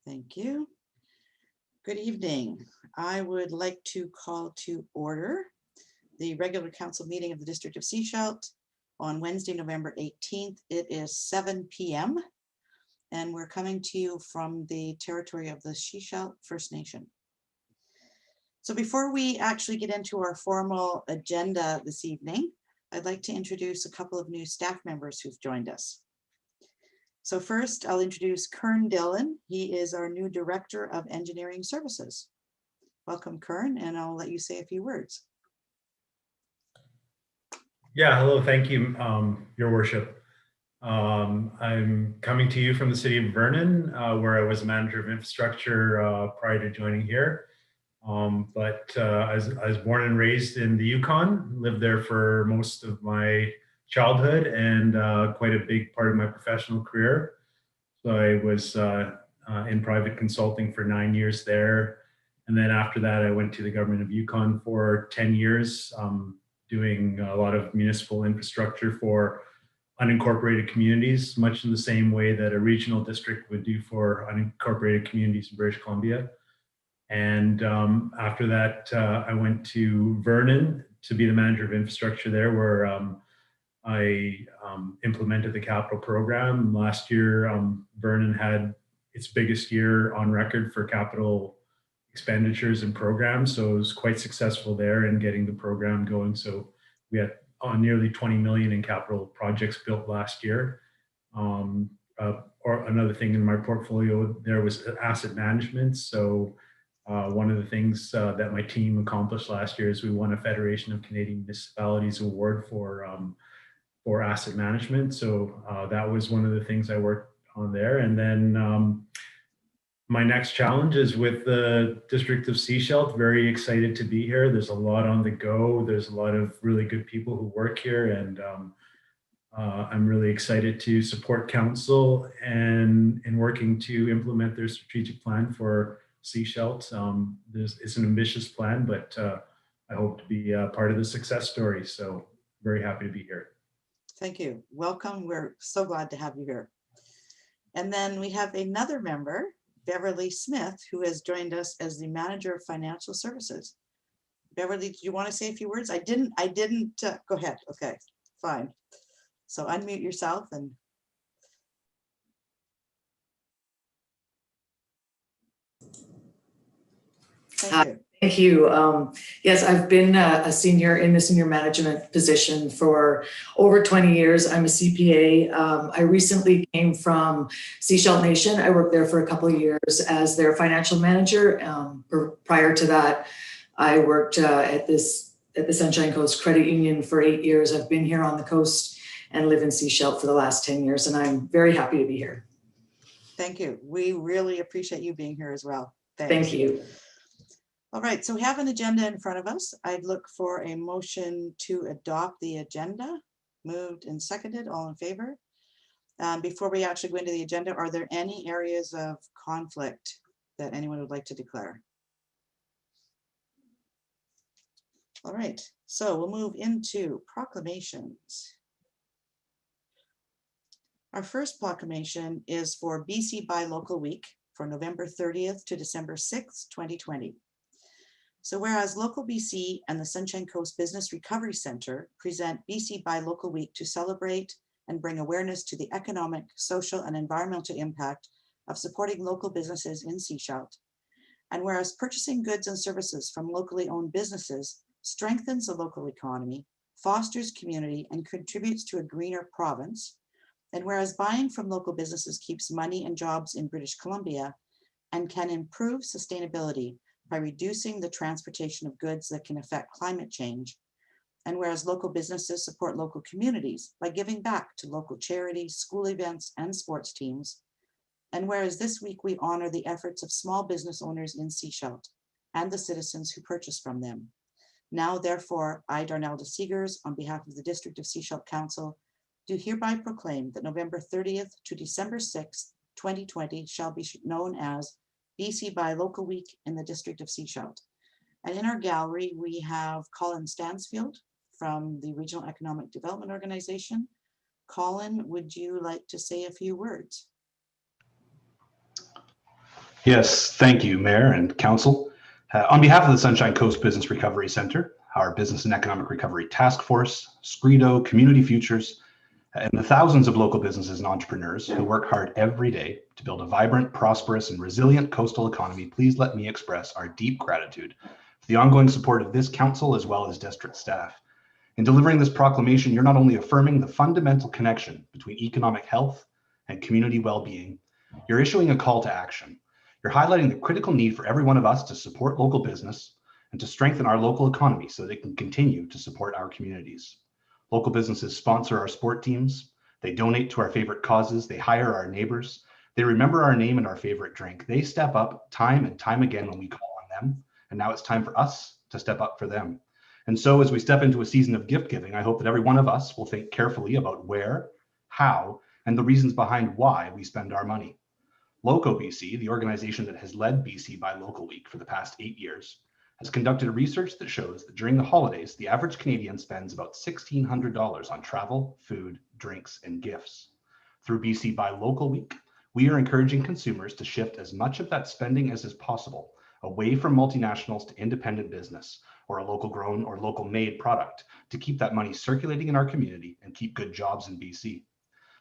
Thank you. Good evening. I would like to call to order the regular council meeting of the District of Sechelt on Wednesday, November 18th. It is 7 p.m. and we're coming to you from the territory of the Sechelt First Nation. So before we actually get into our formal agenda this evening, I'd like to introduce a couple of new staff members who've joined us. So first, I'll introduce Kern Dillon. He is our new Director of Engineering Services. Welcome, Kern, and I'll let you say a few words. Yeah, hello, thank you, Your Worship. I'm coming to you from the city of Vernon, where I was a manager of infrastructure prior to joining here. I was born and raised in the Yukon, lived there for most of my childhood and quite a big part of my professional career. So I was in private consulting for 9 years there. And then after that, I went to the government of Yukon for 10 years, doing a lot of municipal infrastructure for unincorporated communities, much in the same way that a regional district would do for unincorporated communities in British Columbia. And after that, I went to Vernon to be the manager of infrastructure there, where I implemented the capital program. Last year, Vernon had its biggest year on record for capital expenditures and programs. So it was quite successful there in getting the program going. So we had nearly 20 million in capital projects built last year. Or another thing in my portfolio there was asset management. So one of the things that my team accomplished last year is we won a Federation of Canadian Municipalities award for asset management. So that was one of the things I worked on there. And then my next challenge is with the District of Sechelt. Very excited to be here. There's a lot on the go. There's a lot of really good people who work here, and I'm really excited to support council and in working to implement their strategic plan for Sechelt. It's an ambitious plan, but I hope to be part of the success story. So very happy to be here. Thank you. Welcome. We're so glad to have you here. And then we have another member, Beverly Smith, who has joined us as the Manager of Financial Services. Beverly, do you want to say a few words? I didn't, go ahead. Okay, fine. So unmute yourself and. Thank you. Thank you. Yes, I've been a senior in the senior management position for over 20 years. I'm a CPA. I recently came from Sechelt Nation. I worked there for a couple of years as their financial manager. Prior to that, I worked at the Sunshine Coast Credit Union for 8 years. I've been here on the coast and live in Sechelt for the last 10 years, and I'm very happy to be here. Thank you. We really appreciate you being here as well. Thanks. Thank you. All right, so we have an agenda in front of us. I'd look for a motion to adopt the agenda. Moved and seconded, all in favor? Before we actually go into the agenda, are there any areas of conflict that anyone would like to declare? All right, so we'll move into proclamations. Our first proclamation is for BC Buy Local Week for November 30th to December 6th, 2020. So whereas Local BC and the Sunshine Coast Business Recovery Centre present BC Buy Local Week to celebrate and bring awareness to the economic, social, and environmental impact of supporting local businesses in Sechelt. And whereas purchasing goods and services from locally owned businesses strengthens the local economy, fosters community, and contributes to a greener province. And whereas buying from local businesses keeps money and jobs in British Columbia and can improve sustainability by reducing the transportation of goods that can affect climate change. And whereas local businesses support local communities by giving back to local charities, school events, and sports teams. And whereas this week we honor the efforts of small business owners in Sechelt and the citizens who purchase from them. Now, therefore, I, Darnelda Seegers, on behalf of the District of Sechelt Council, do hereby proclaim that November 30th to December 6th, 2020 shall be known as BC Buy Local Week in the District of Sechelt. And in our gallery, we have Colin Stansfield from the Regional Economic Development Organization. Colin, would you like to say a few words? Yes, thank you, Mayor and Council. On behalf of the Sunshine Coast Business Recovery Center, our Business and Economic Recovery Task Force, Scredo, Community Futures, and the thousands of local businesses and entrepreneurs who work hard every day to build a vibrant, prosperous, and resilient coastal economy, please let me express our deep gratitude for the ongoing support of this council as well as district staff. In delivering this proclamation, you're not only affirming the fundamental connection between economic health and community well-being, you're issuing a call to action. You're highlighting the critical need for every one of us to support local business and to strengthen our local economy so that it can continue to support our communities. Local businesses sponsor our sport teams, they donate to our favorite causes, they hire our neighbors, they remember our name and our favorite drink. They step up time and time again when we call on them, and now it's time for us to step up for them. And so as we step into a season of gift giving, I hope that every one of us will think carefully about where, how, and the reasons behind why we spend our money. Loco BC, the organization that has led BC Buy Local Week for the past 8 years, has conducted research that shows that during the holidays, the average Canadian spends about $1,600 on travel, food, drinks, and gifts. Through BC Buy Local Week, we are encouraging consumers to shift as much of that spending as is possible away from multinationals to independent business or a local grown or local made product to keep that money circulating in our community and keep good jobs in BC.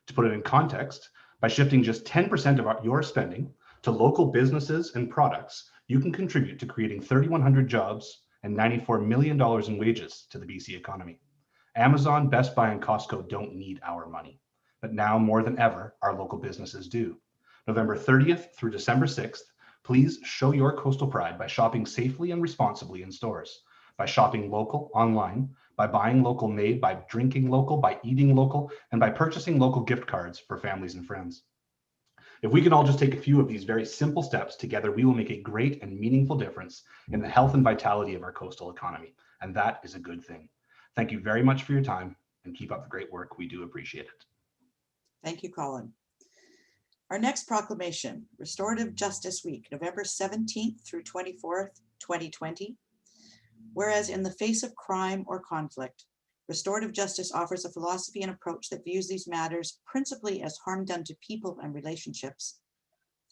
To put it in context, by shifting just 10% of your spending to local businesses and products, you can contribute to creating 3,100 jobs and $94 million in wages to the BC economy. Amazon, Best Buy, and Costco don't need our money, but now more than ever, our local businesses do. November 30th through December 6th, please show your coastal pride by shopping safely and responsibly in stores, by shopping local online, by buying local made, by drinking local, by eating local, and by purchasing local gift cards for families and friends. If we can all just take a few of these very simple steps together, we will make a great and meaningful difference in the health and vitality of our coastal economy. And that is a good thing. Thank you very much for your time and keep up the great work. We do appreciate it. Thank you, Colin. Our next proclamation, Restorative Justice Week, November 17th through 24th, 2020. Whereas in the face of crime or conflict, restorative justice offers a philosophy and approach that views these matters principally as harm done to people and relationships.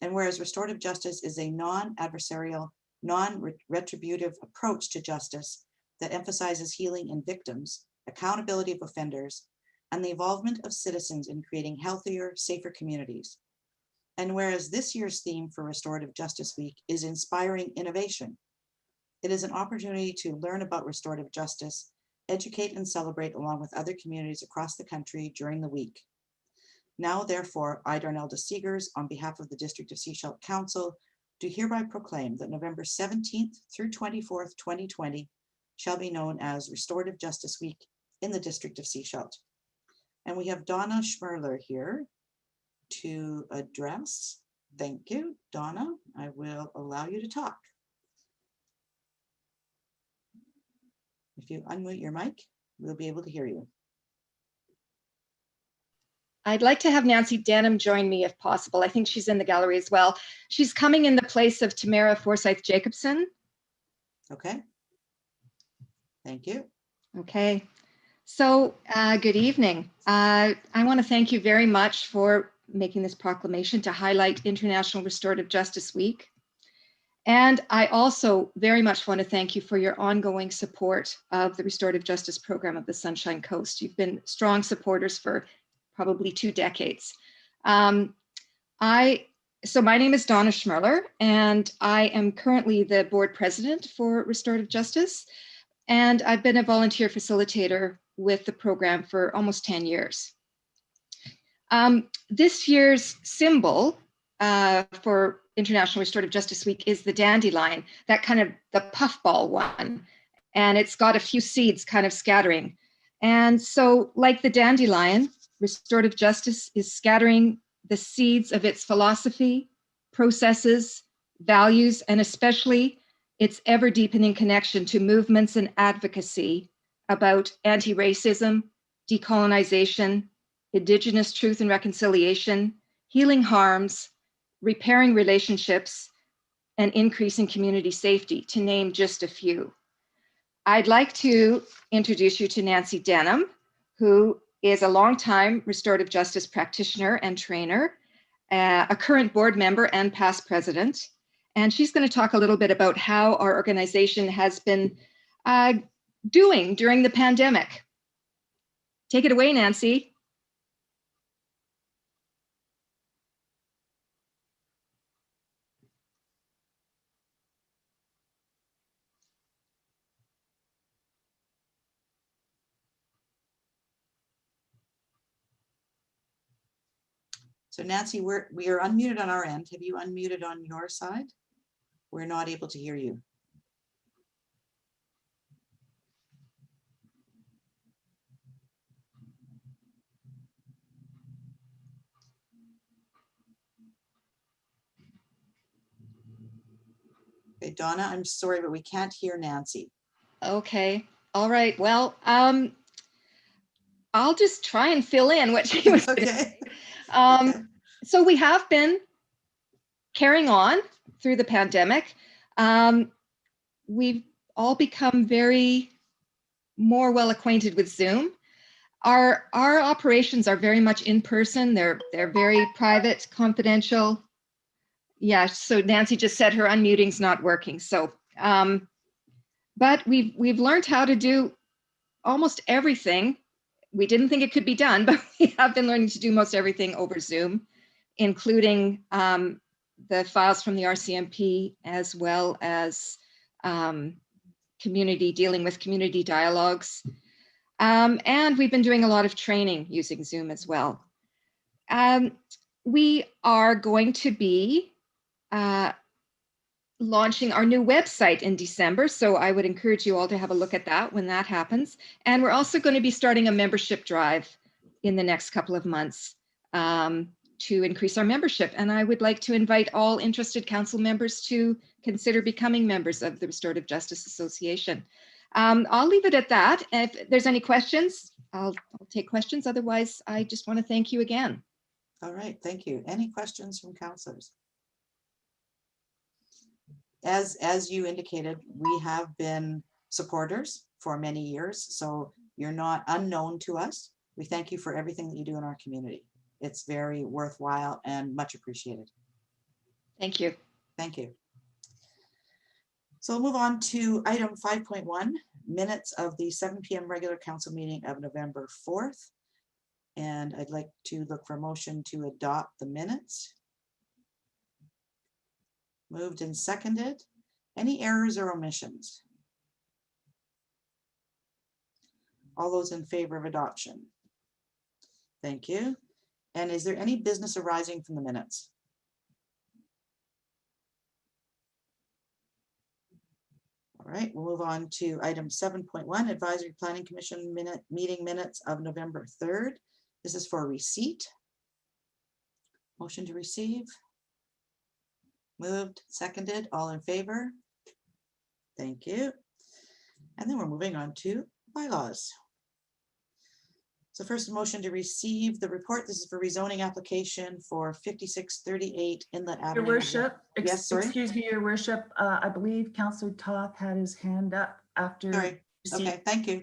And whereas restorative justice is a non-adversarial, non-retributive approach to justice that emphasizes healing in victims, accountability of offenders, and the involvement of citizens in creating healthier, safer communities. And whereas this year's theme for Restorative Justice Week is inspiring innovation, it is an opportunity to learn about restorative justice, educate and celebrate along with other communities across the country during the week. Now, therefore, I, Darnell Seegers, on behalf of the District of Sechelt Council, do hereby proclaim that November 17th through 24th, 2020 shall be known as Restorative Justice Week in the District of Sechelt. And we have Donna Schmerler here to address. Thank you, Donna. I will allow you to talk. If you unmute your mic, we'll be able to hear you. I'd like to have Nancy Denham join me if possible. I think she's in the gallery as well. She's coming in the place of Tamara Forsyth Jacobson. Okay. Thank you. Okay. So good evening. I want to thank you very much for making this proclamation to highlight International Restorative Justice Week. And I also very much want to thank you for your ongoing support of the Restorative Justice Program of the Sunshine Coast. You've been strong supporters for probably 2 decades. So my name is Donna Schmerler, and I am currently the board president for Restorative Justice. And I've been a volunteer facilitator with the program for almost 10 years. This year's symbol for International Restorative Justice Week is the dandelion, that kind of the puffball one. And it's got a few seeds kind of scattering. And so like the dandelion, restorative justice is scattering the seeds of its philosophy, processes, values, and especially its ever deepening connection to movements and advocacy about anti-racism, decolonization, Indigenous truth and reconciliation, healing harms, repairing relationships, and increasing community safety, to name just a few. I'd like to introduce you to Nancy Denham, who is a longtime restorative justice practitioner and trainer, a current board member and past president. And she's going to talk a little bit about how our organization has been doing during the pandemic. Take it away, Nancy. So Nancy, we are unmuted on our end. Have you unmuted on your side? We're not able to hear you. Okay, Donna, I'm sorry, but we can't hear Nancy. Okay. All right. Well, I'll just try and fill in what she was Okay. saying. Okay. So we have been carrying on through the pandemic. We've all become more well acquainted with Zoom. Our operations are very much in person. They're very private, confidential. Yeah. So Nancy just said her unmuting's not working. So, but we've learned how to do almost everything. We didn't think it could be done, but we have been learning to do most everything over Zoom, including the files from the RCMP, as well as dealing with community dialogues. And we've been doing a lot of training using Zoom as well. We are going to be launching our new website in December. So I would encourage you all to have a look at that when that happens. And we're also going to be starting a membership drive in the next couple of months to increase our membership. And I would like to invite all interested council members to consider becoming members of the Restorative Justice Association. I'll leave it at that. If there's any questions, I'll take questions. Otherwise, I just want to thank you again. All right, thank you. Any questions from councilors? As you indicated, we have been supporters for many years, so you're not unknown to us. We thank you for everything that you do in our community. It's very worthwhile and much appreciated. Thank you. Thank you. So we'll move on to item 5.1, minutes of the 7 p.m. regular council meeting of November 4th. And I'd like to look for a motion to adopt the minutes. Moved and seconded. Any errors or omissions? All those in favor of adoption? Thank you. And is there any business arising from the minutes? All right, we'll move on to item 7.1, Advisory Planning Commission meeting minutes of November 3rd. This is for receipt. Motion to receive. Moved, seconded, all in favor? Thank you. And then we're moving on to bylaws. So first, a motion to receive the report. This is for rezoning application for 5638 Inlet Avenue. Your worship, Yes, sorry. excuse me, your worship. I believe Councillor Toth had his hand up after. Sorry. Okay, thank you.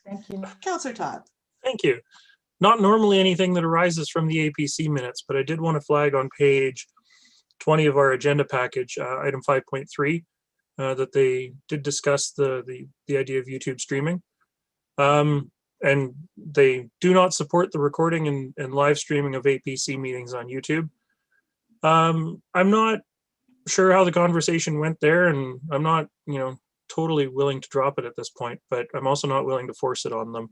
Thank you. Councillor Todd. Thank you. Not normally anything that arises from the APC minutes, but I did want to flag on page 20 of our agenda package, item 5.3, that they did discuss the idea of YouTube streaming. And they do not support the recording and live streaming of APC meetings on YouTube. I'm not sure how the conversation went there, and I'm not, totally willing to drop it at this point, but I'm also not willing to force it on them.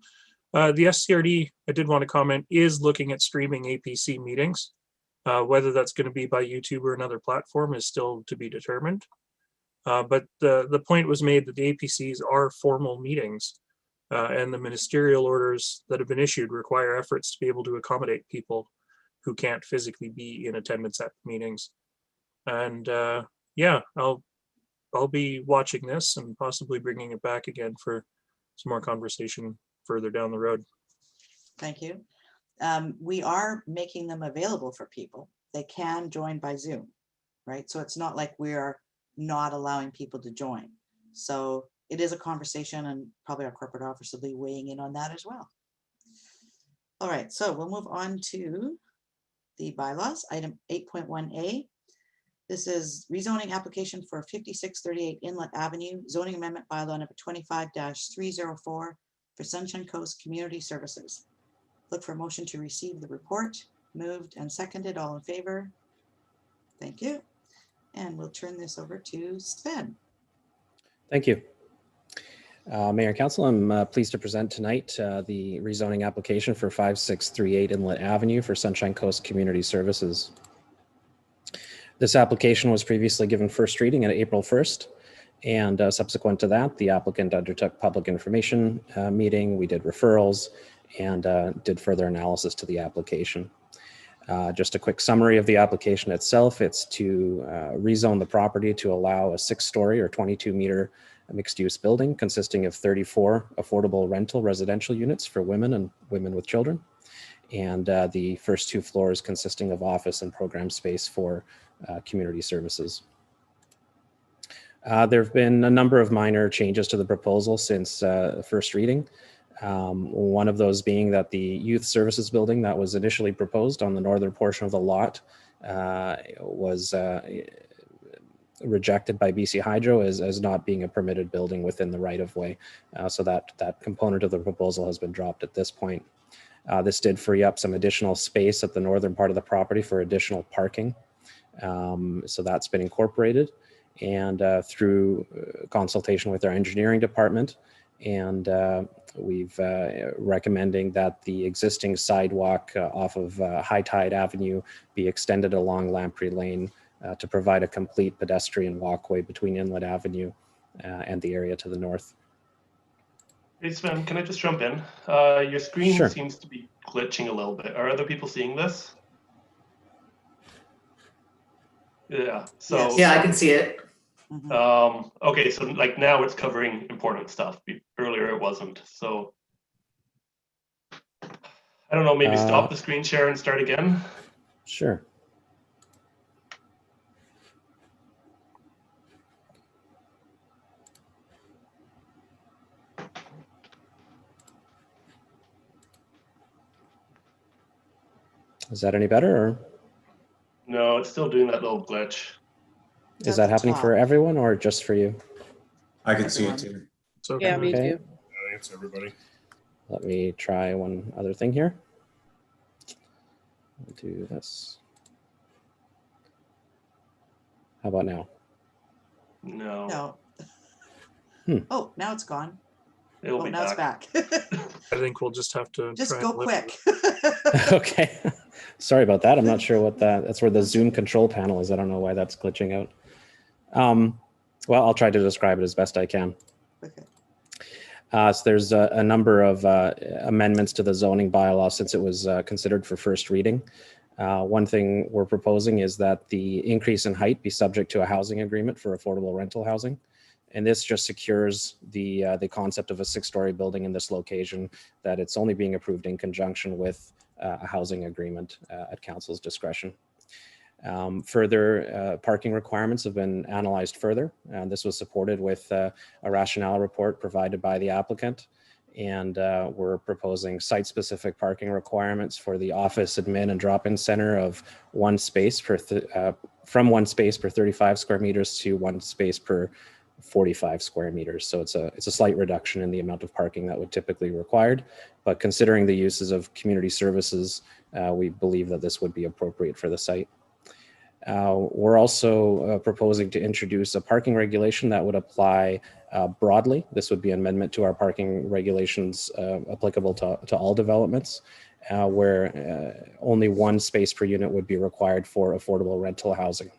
The SCRD, I did want to comment, is looking at streaming APC meetings. Whether that's going to be by YouTube or another platform is still to be determined. But the point was made that the APCs are formal meetings, and the ministerial orders that have been issued require efforts to be able to accommodate people who can't physically be in attendance at meetings. And yeah, I'll be watching this and possibly bringing it back again for some more conversation further down the road. Thank you. We are making them available for people. They can join by Zoom, right? So it's not like we are not allowing people to join. So it is a conversation, and probably our corporate office will be weighing in on that as well. All right, so we'll move on to the bylaws, item 8.1A. This is rezoning application for 5638 Inlet Avenue, zoning amendment bylaw number 25-304 for Sunshine Coast Community Services. Look for a motion to receive the report. Moved and seconded. All in favor? Thank you. And we'll turn this over to Sven. Thank you. Mayor and Council, I'm pleased to present tonight the rezoning application for 5638 Inlet Avenue for Sunshine Coast Community Services. This application was previously given first reading on April 1st, and subsequent to that, the applicant undertook public information meeting. We did referrals and did further analysis to the application. Just a quick summary of the application itself. It's to rezone the property to allow a 6-story or 22-meter mixed-use building consisting of 34 affordable rental residential units for women and women with children, and the first 2 floors consisting of office and program space for community services. There have been a number of minor changes to the proposal since first reading. One of those being that the youth services building that was initially proposed on the northern portion of the lot was rejected by BC Hydro as not being a permitted building within the right of way. So that component of the proposal has been dropped at this point. This did free up some additional space at the northern part of the property for additional parking. So that's been incorporated, and through consultation with our engineering department, and we've recommending that the existing sidewalk off of High Tide Avenue be extended along Lamprey Lane to provide a complete pedestrian walkway between Inlet Avenue and the area to the north. Hey Sven, can I just jump in? Your screen Sure. seems to be glitching a little bit. Are other people seeing this? Yeah, so Yes. Yeah, I can see it. okay, so like now it's covering important stuff. Earlier it wasn't. So I don't know, maybe stop the screen share and start again. Sure. Is that any better, or No, it's still doing that little glitch. is that happening for everyone or just for you? I can see it too. So Yeah, me Okay. too. Thanks, everybody. Let me try one other thing here. I'll do this. How about now? No, No. Hmm. Oh, now it's gone. it'll Oh, be now it's back. back. I think we'll just have to Just try go and live quick. with it. Okay. Sorry about that. I'm not sure what that's where the Zoom control panel is. I don't know why that's glitching out. Well, I'll try to describe it as best I can. Okay. So there's a number of amendments to the zoning bylaw since it was considered for first reading. One thing we're proposing is that the increase in height be subject to a housing agreement for affordable rental housing. And this just secures the concept of a 6-story building in this location, that it's only being approved in conjunction with a housing agreement at council's discretion. Further parking requirements have been analyzed further, and this was supported with a rationale report provided by the applicant. And we're proposing site-specific parking requirements for the office, admin, and drop-in center of one space per from one space per 35 square meters to one space per 45 square meters. So it's a slight reduction in the amount of parking that would typically be required. But considering the uses of community services, we believe that this would be appropriate for the site. We're also proposing to introduce a parking regulation that would apply broadly. This would be an amendment to our parking regulations applicable to all developments, where only one space per unit would be required for affordable rental housing.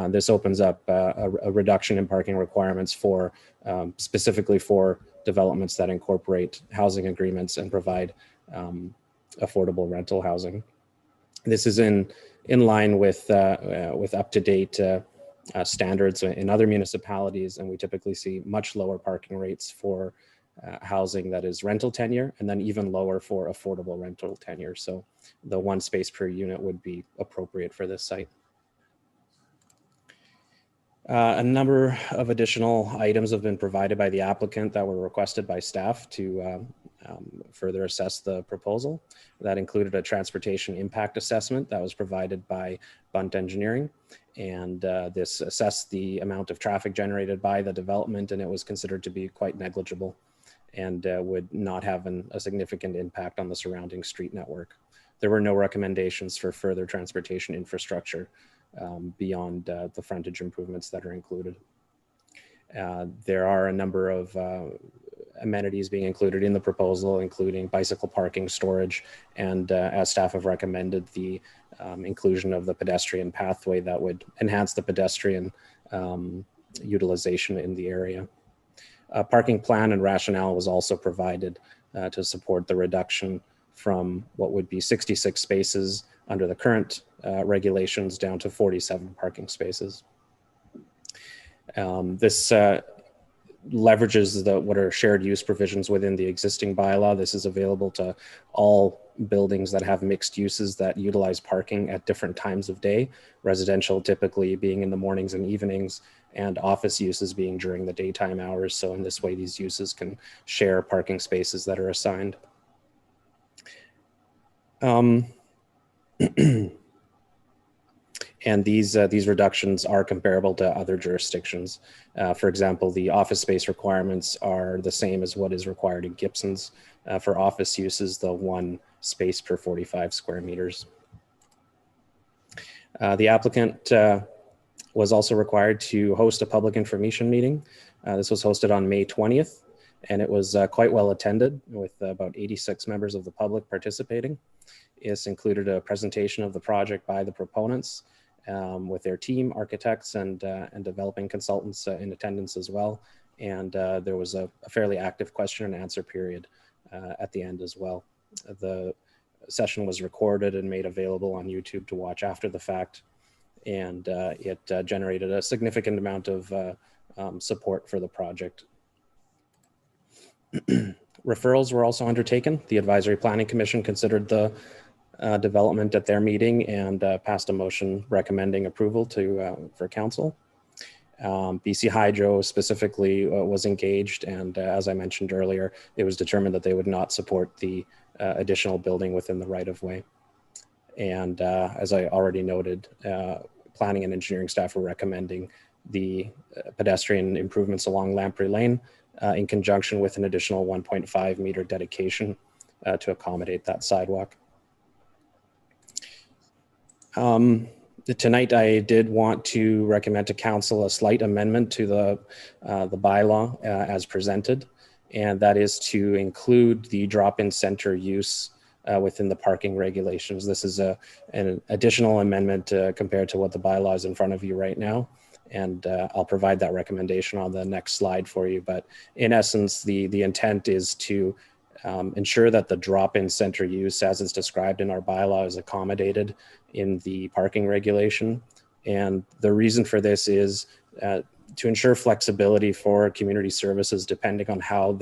This opens up a reduction in parking requirements for specifically for developments that incorporate housing agreements and provide affordable rental housing. This is in line with up-to-date standards in other municipalities, and we typically see much lower parking rates for housing that is rental tenure, and then even lower for affordable rental tenure. So the one space per unit would be appropriate for this site. A number of additional items have been provided by the applicant that were requested by staff to further assess the proposal. That included a transportation impact assessment that was provided by Bunt Engineering. And this assessed the amount of traffic generated by the development, and it was considered to be quite negligible and would not have a significant impact on the surrounding street network. There were no recommendations for further transportation infrastructure beyond the frontage improvements that are included. There are a number of amenities being included in the proposal, including bicycle parking, storage, and as staff have recommended, the inclusion of the pedestrian pathway that would enhance the pedestrian utilization in the area. A parking plan and rationale was also provided to support the reduction from what would be 66 spaces under the current regulations down to 47 parking spaces. This leverages what are shared use provisions within the existing bylaw. This is available to all buildings that have mixed uses that utilize parking at different times of day, residential typically being in the mornings and evenings, and office uses being during the daytime hours. So in this way, these uses can share parking spaces that are assigned. And these reductions are comparable to other jurisdictions. For example, the office space requirements are the same as what is required in Gibson's. For office uses, the 1 space per 45 square meters. The applicant was also required to host a public information meeting. This was hosted on May 20th, and it was quite well attended with about 86 members of the public participating. This included a presentation of the project by the proponents, with their team, architects, and developing consultants in attendance as well. And there was a fairly active question and answer period at the end as well. The session was recorded and made available on YouTube to watch after the fact. And it generated a significant amount of support for the project. Referrals were also undertaken. The Advisory Planning Commission considered the development at their meeting and passed a motion recommending approval for council. BC Hydro specifically was engaged, and as I mentioned earlier, it was determined that they would not support the additional building within the right-of-way. And as I already noted, planning and engineering staff were recommending the pedestrian improvements along Lamprey Lane in conjunction with an additional 1.5 meter dedication to accommodate that sidewalk. Tonight, I did want to recommend to council a slight amendment to the bylaw as presented, and that is to include the drop-in center use within the parking regulations. This is an additional amendment compared to what the bylaw is in front of you right now, and I'll provide that recommendation on the next slide for you. But in essence, the intent is to ensure that the drop-in center use as it's described in our bylaw is accommodated in the parking regulation. And the reason for this is to ensure flexibility for community services depending on how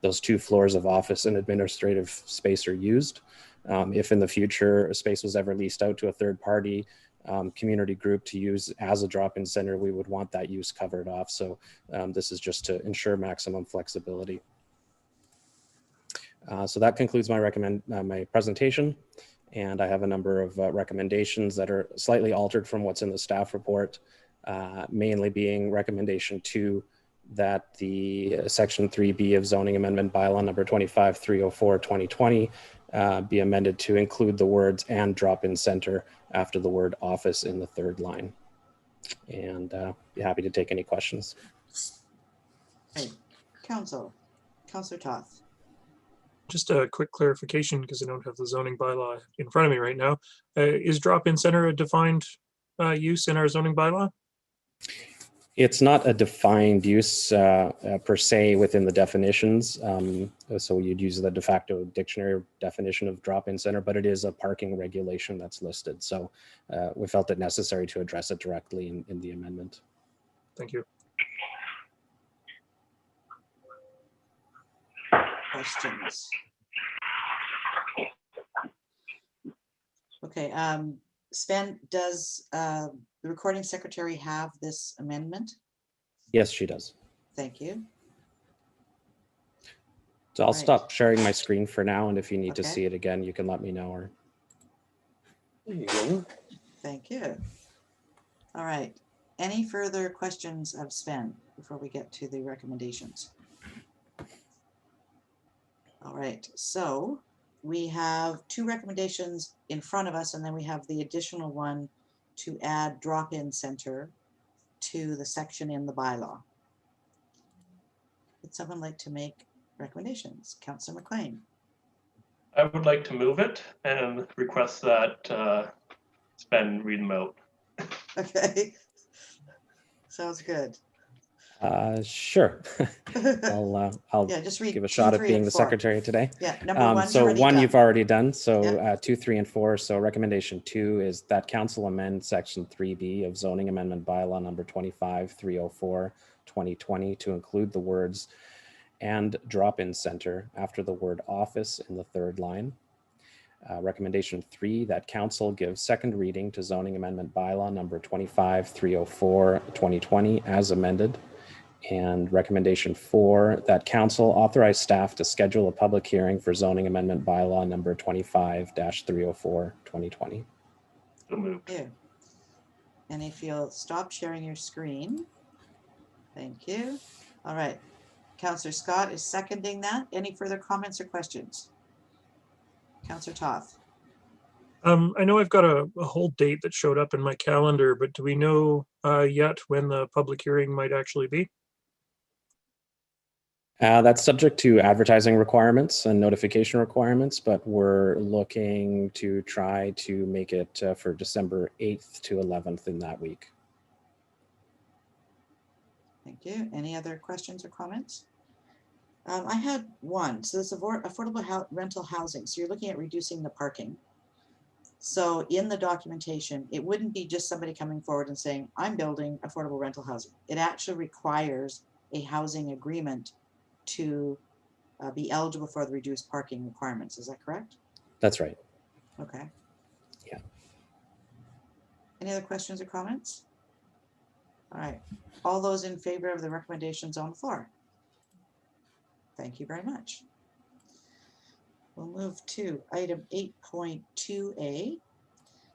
those 2 floors of office and administrative space are used. If in the future a space was ever leased out to a third party community group to use as a drop-in center, we would want that use covered off. So this is just to ensure maximum flexibility. So that concludes my presentation, and I have a number of recommendations that are slightly altered from what's in the staff report, mainly being recommendation 2 that the section 3B of zoning amendment bylaw number 25304/2020 be amended to include the words "and drop-in center" after the word "office" in the 3rd line. And be happy to take any questions. Okay. Councillor Toth. Just a quick clarification, because I don't have the zoning bylaw in front of me right now. Is drop-in center a defined use in our zoning bylaw? It's not a defined use per se within the definitions. So you'd use the de facto dictionary definition of drop-in center, but it is a parking regulation that's listed. So we felt it necessary to address it directly in the amendment. Thank you. Questions? Okay, Sven, does the recording secretary have this amendment? Yes, she does. Thank you. So I'll Right. stop sharing my screen for now, and if you need to Okay. see it again, you can let me know. Or There you go. Thank you. All right. Any further questions of Sven before we get to the recommendations? All right, so we have two recommendations in front of us, and then we have the additional one to add drop-in center to the section in the bylaw. Would someone like to make recommendations? Councillor McLean. I would like to move it and request that Sven read them out. Okay. Sounds good. sure. I'll Yeah, just read give a 2, shot at 3, being and the 4. secretary today. Yeah, number 1's So already one done. you've already done. So Yeah. 2, 3, and 4. So recommendation 2 is that council amend section 3B of zoning amendment bylaw number 25-304 2020 to include the words "and drop-in center" after the word "office" in the third line. Recommendation 3, that council gives second reading to zoning amendment bylaw number 25-304 2020 as amended. And recommendation 4, that council authorize staff to schedule a public hearing for zoning amendment bylaw number 25-304 2020. So moved. Here. And if you'll stop sharing your screen. Thank you. All right. Councillor Scott is seconding that. Any further comments or questions? Councillor Toth. I know I've got a hold date that showed up in my calendar, but do we know yet when the public hearing might actually be? That's subject to advertising requirements and notification requirements, but we're looking to try to make it for December 8th to 11th in that week. Thank you. Any other questions or comments? I had one. So this affordable rental housing. So you're looking at reducing the parking. So in the documentation, it wouldn't be just somebody coming forward and saying, I'm building affordable rental housing. It actually requires a housing agreement to be eligible for the reduced parking requirements. Is that correct? That's right. Okay. Yeah. Any other questions or comments? All right. All those in favor of the recommendations on the floor? Thank you very much. We'll move to item 8.2A.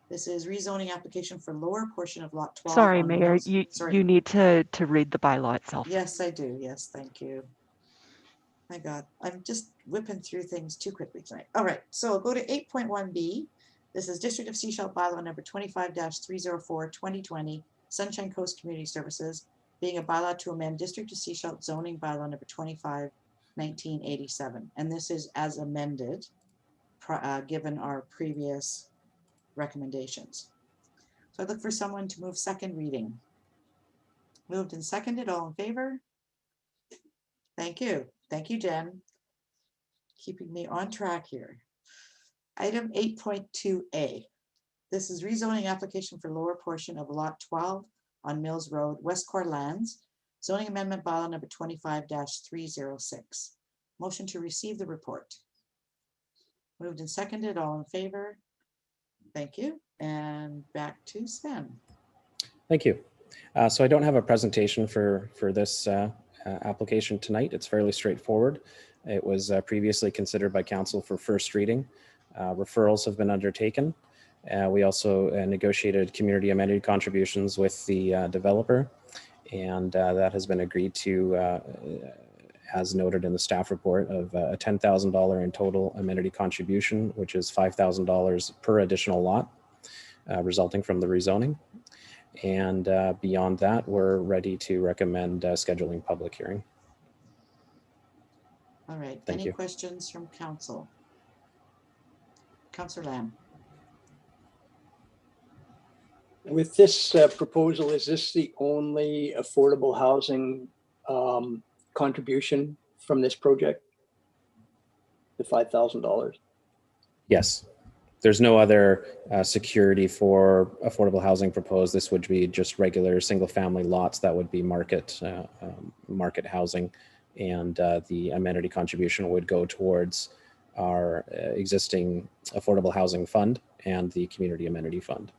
This is rezoning application for lower portion of lot 12. Sorry, on Mayor, Mills- you Sorry. need to read the bylaw itself. Yes, I do. Yes, thank you. My God, I'm just whipping through things too quickly tonight. All right, so we'll go to 8.1B. This is District of Sechelt bylaw number 25-304 2020, Sunshine Coast Community Services, being a bylaw to amend District of Sechelt zoning bylaw number 25 1987. And this is as amended, given our previous recommendations. So I look for someone to move second reading. Moved and seconded, all in favor? Thank you. Thank you, Jen. Keeping me on track here. Item 8.2A. This is rezoning application for lower portion of lot 12 on Mills Road, West Core Lands, zoning amendment bylaw number 25-306. Motion to receive the report. Moved and seconded, all in favor? Thank you. And back to Sven. Thank you. So I don't have a presentation for this application tonight. It's fairly straightforward. It was previously considered by council for first reading. Referrals have been undertaken. We also negotiated community amenity contributions with the developer, and that has been agreed to, as noted in the staff report, of a $10,000 in total amenity contribution, which is $5,000 per additional lot, resulting from the rezoning. And beyond that, we're ready to recommend scheduling public hearing. All right. Thank Any you. questions from council? Councillor Lamb. With this proposal, is this the only affordable housing contribution from this project? The $5,000? Yes. There's no other security for affordable housing proposed. This would be just regular single family lots that would be market housing, and the amenity contribution would go towards our existing affordable housing fund and the community amenity fund.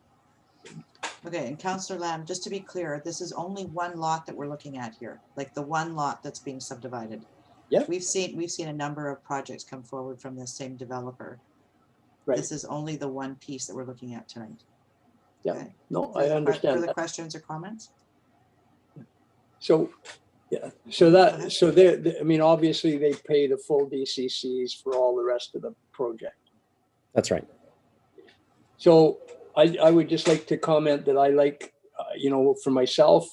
Okay, and Councillor Lamb, just to be clear, this is only one lot that we're looking at here, like the one lot that's being subdivided. Yeah. We've seen a number of projects come forward from the same developer. Right. This is only the one piece that we're looking at tonight. Yeah. Okay. No, I understand Further that. questions or comments? So, yeah, so I mean, obviously they pay the full DCCs for all the rest of the project. That's right. So I would just like to comment that I like, you know, for myself,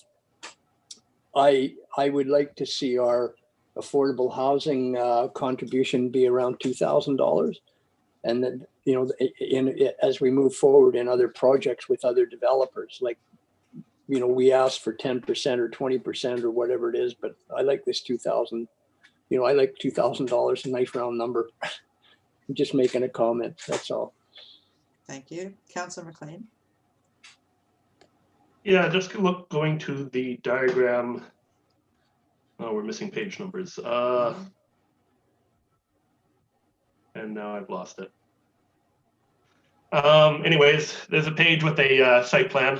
I would like to see our affordable housing contribution be around $2,000. And then, you know, as we move forward in other projects with other developers, like, you know, we ask for 10% or 20% or whatever it is, but I like this 2,000, you know, I like $2,000, a nice round number. I'm just making a comment, that's all. Thank you. Councillor McLean. Yeah, just going to the diagram. Oh, we're missing page numbers. And now I've lost it. Anyways, there's a page with a site plan.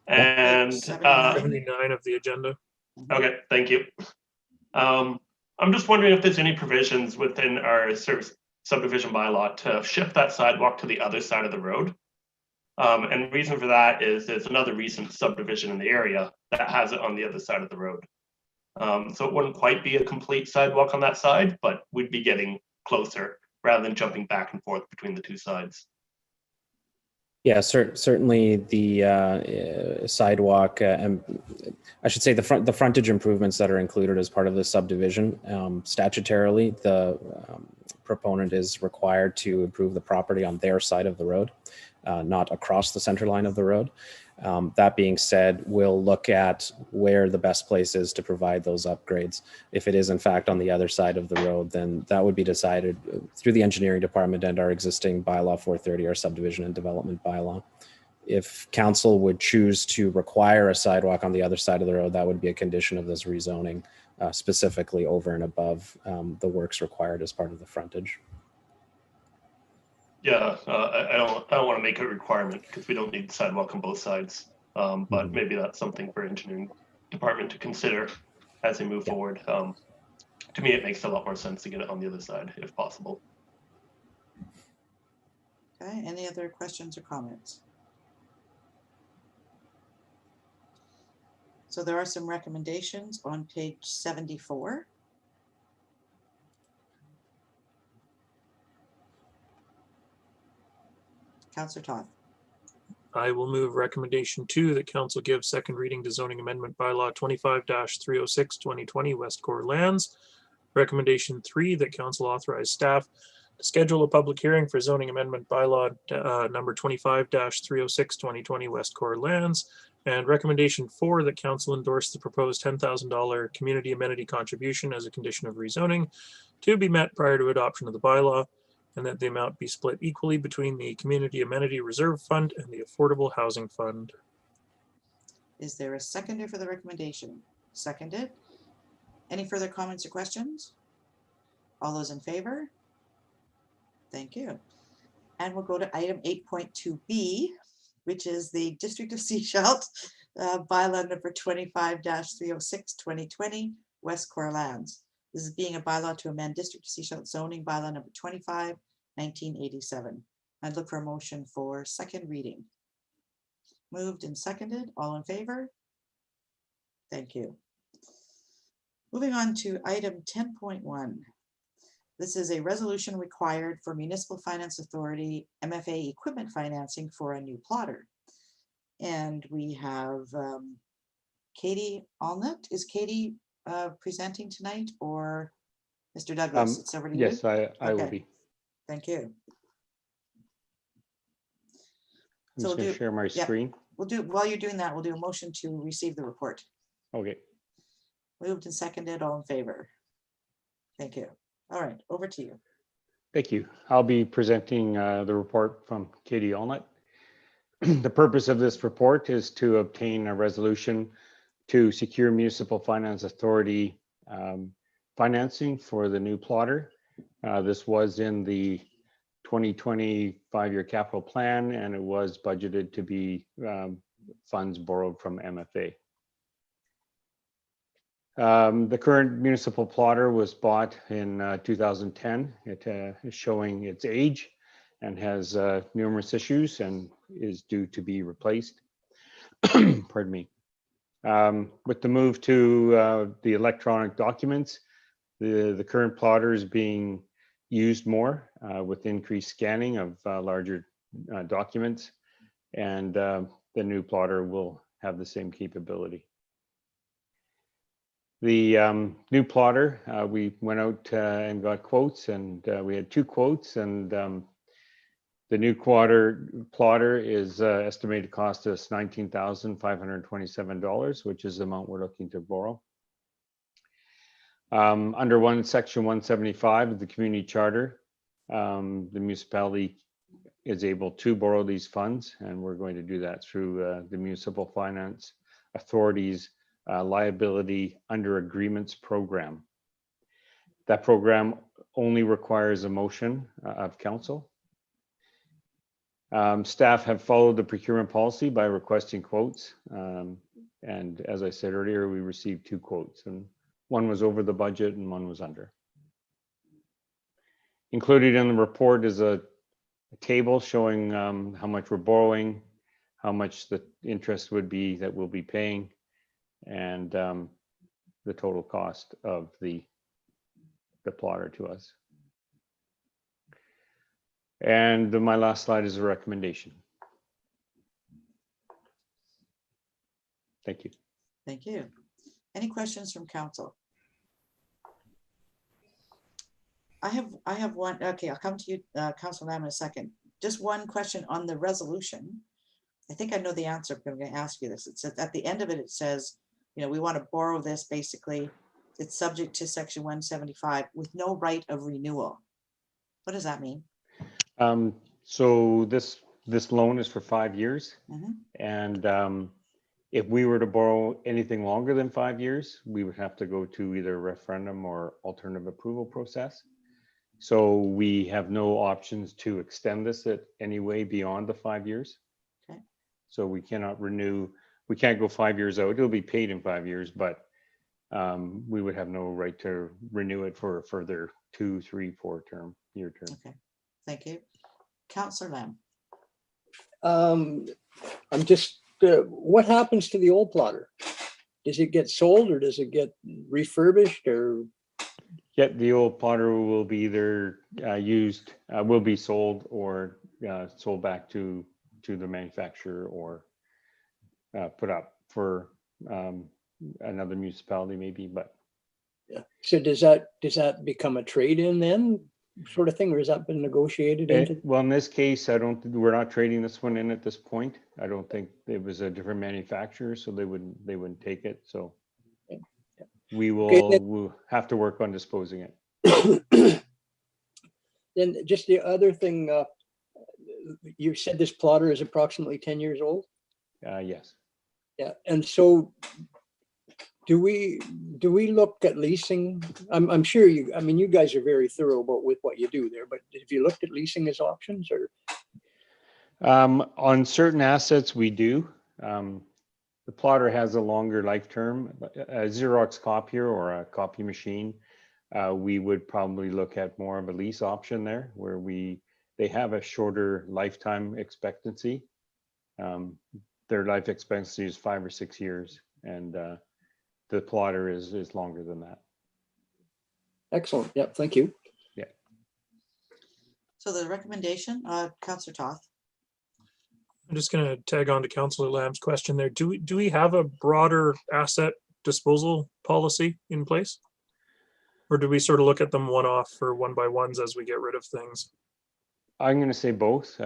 And 79 of the agenda. okay, thank you. I'm just wondering if there's any provisions within our subdivision bylaw to shift that sidewalk to the other side of the road. And the reason for that is there's another recent subdivision in the area that has it on the other side of the road. So it wouldn't quite be a complete sidewalk on that side, but we'd be getting closer rather than jumping back and forth between the two sides. Yeah, certainly the sidewalk, and I should say the frontage improvements that are included as part of the subdivision. Statutorily, the proponent is required to improve the property on their side of the road, not across the center line of the road. That being said, we'll look at where the best place is to provide those upgrades. If it is in fact on the other side of the road, then that would be decided through the engineering department and our existing bylaw 430, our subdivision and development bylaw. If council would choose to require a sidewalk on the other side of the road, that would be a condition of this rezoning, specifically over and above the works required as part of the frontage. Yeah, I don't want to make a requirement because we don't need the sidewalk on both sides. But maybe that's something for engineering department to consider as they move forward. To me, it makes a lot more sense to get it on the other side if possible. Okay, any other questions or comments? So there are some recommendations on page 74. Councillor Todd. I will move recommendation 2 that council give second reading to zoning amendment bylaw 25-306 2020 West Core Lands. Recommendation 3 that council authorize staff to schedule a public hearing for zoning amendment bylaw number 25-306 2020 West Core Lands. And recommendation 4 that council endorse the proposed $10,000 community amenity contribution as a condition of rezoning to be met prior to adoption of the bylaw, and that the amount be split equally between the Community Amenity Reserve Fund and the Affordable Housing Fund. Is there a seconder for the recommendation? Seconded. Any further comments or questions? All those in favor? Thank you. And we'll go to item 8.2B, which is the District of Sechelt bylaw number 25-306 2020 West Core Lands. This is being a bylaw to amend District of Sechelt zoning bylaw number 25, 1987. I'd look for a motion for second reading. Moved and seconded. All in favor? Thank you. Moving on to item 10.1. This is a resolution required for Municipal Finance Authority MFA equipment financing for a new plotter. And we have Katie Allnut. Is Katie presenting tonight, or Mr. Douglas? It's over to you. Yes, I will Okay. be. Thank you. I'm just going to share my screen. We'll do, while you're doing that, we'll do a motion to receive the report. Okay. Moved and seconded. All in favor? Thank you. All right, over to you. Thank you. I'll be presenting the report from Katie Allnut. The purpose of this report is to obtain a resolution to secure Municipal Finance Authority financing for the new plotter. This was in the 2020 5-year capital plan, and it was budgeted to be funds borrowed from MFA. The current municipal plotter was bought in 2010. It is showing its age and has numerous issues and is due to be replaced. Pardon me. With the move to the electronic documents, the current plotter is being used more with increased scanning of larger documents, and the new plotter will have the same capability. The new plotter, we went out and got quotes, and we had 2 quotes, and the new plotter is estimated to cost us $19,527, which is the amount we're looking to borrow. Under Section 175 of the community charter, the municipality is able to borrow these funds, and we're going to do that through the Municipal Finance Authority's Liability Under Agreements program. That program only requires a motion of council. Staff have followed the procurement policy by requesting quotes. And as I said earlier, we received 2 quotes, and one was over the budget and one was under. Included in the report is a table showing how much we're borrowing, how much the interest would be that we'll be paying, and the total cost of the plotter to us. And my last slide is a recommendation. Thank you. Thank you. Any questions from council? I have one. Okay, I'll come to you, Councilor Lamb, in a second. Just one question on the resolution. I think I know the answer, but I'm going to ask you this. It says at the end of it, it says, you know, we want to borrow this basically. It's subject to Section 175 with no right of renewal. What does that mean? So this loan is for 5 years, and if we were to borrow anything longer than 5 years, we would have to go to either a referendum or alternative approval process. So we have no options to extend this at any way beyond the 5 years. Okay. So we cannot renew. We can't go 5 years out. It'll be paid in 5 years, but we would have no right to renew it for a further 2, 3, 4 year term. Okay, thank you. Councilor Lamb. I'm just, what happens to the old plotter? Does it get sold or does it get refurbished or? Yeah, the old plotter will be either will be sold or sold back to the manufacturer or put up for another municipality maybe, but. Yeah. So does that become a trade-in then, sort of thing, or has that been negotiated into? Well, in this case, we're not trading this one in at this point. I don't think it was a different manufacturer, so they wouldn't take it. So we will we'll have to work on disposing it. Then just the other thing, you said this plotter is approximately 10 years old? Yes. Yeah, and so do we look at leasing? I'm sure you guys are very thorough about with what you do there, but have you looked at leasing as options or? On certain assets, we do. The plotter has a longer life term. A Xerox copier or a copy machine, we would probably look at more of a lease option there, where they have a shorter lifetime expectancy. Their life expectancy is 5 or 6 years, and the plotter is longer than that. Excellent. Yep. Thank you. Yeah. So the recommendation, Councillor Toth. I'm just going to tag on to Councillor Lamb's question there. Do we have a broader asset disposal policy in place? Or do we sort of look at them one-off or one-by-ones as we get rid of things? I'm going to say both.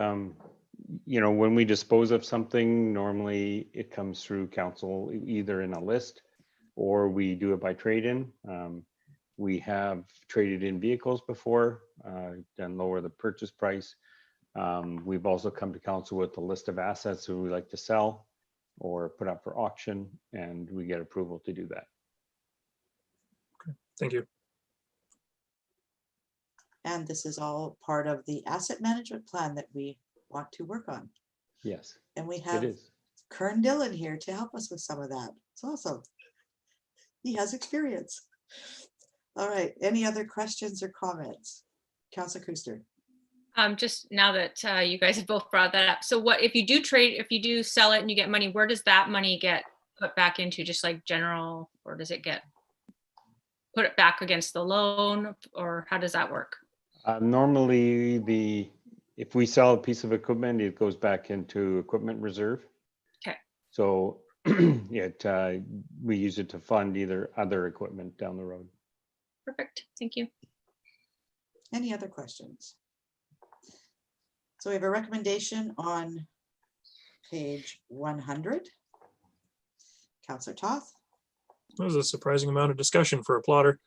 You know, when we dispose of something, normally it comes through council, either in a list or we do it by trade-in. We have traded in vehicles before, then lower the purchase price. We've also come to council with a list of assets that we like to sell or put up for auction, and we get approval to do that. Okay, thank you. And this is all part of the asset management plan that we want to work on. Yes. And we have Kern Dillon here to help us with some of that. It's awesome. He has experience. All right, any other questions or comments? Councillor Kuster. Just now that you guys have both brought that up. So what, if you do trade, if you do sell it and you get money, where does that money get put back into? Just like general, or does it get put it back against the loan, or how does that work? Normally, if we sell a piece of equipment, it goes back into equipment reserve. Okay. So we use it to fund either other equipment down the road. Perfect. Thank you. Any other questions? So we have a recommendation on page 100. Councillor Toth. That was a surprising amount of discussion for a plotter.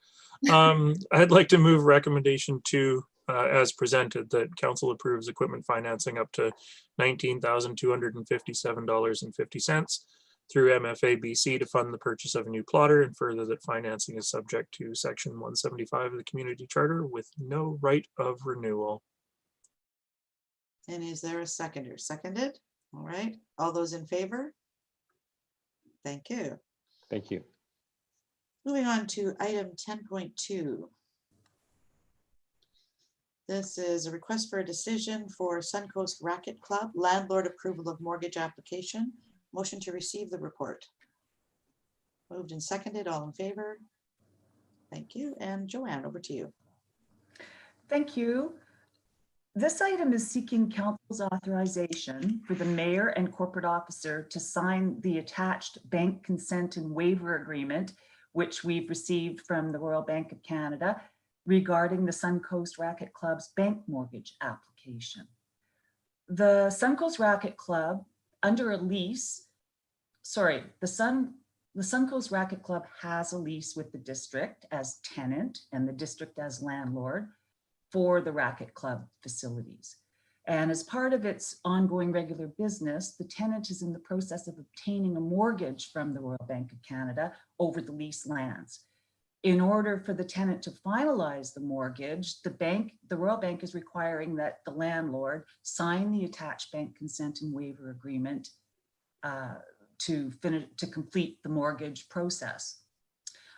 I'd like to move recommendation 2 as presented, that council approves equipment financing up to $19,257.50 through MFA BC to fund the purchase of a new plotter, and further that financing is subject to section 175 of the community charter with no right of renewal. And is there a seconder? Seconded. All right. All those in favor? Thank you. Thank you. Moving on to item 10.2. This is a request for a decision for Suncoast Racket Club, landlord approval of mortgage application. Motion to receive the report. Moved and seconded. All in favor? Thank you. And Joanne, over to you. Thank you. This item is seeking council's authorization for the mayor and corporate officer to sign the attached bank consent and waiver agreement, which we've received from the Royal Bank of Canada regarding the Suncoast Racket Club's bank mortgage application. The Suncoast Racket Club, under a lease, the Suncoast Racket Club has a lease with the district as tenant and the district as landlord for the Racket Club facilities. And as part of its ongoing regular business, the tenant is in the process of obtaining a mortgage from the Royal Bank of Canada over the leased lands. In order for the tenant to finalize the mortgage, the Royal Bank is requiring that the landlord sign the attached bank consent and waiver agreement to complete the mortgage process.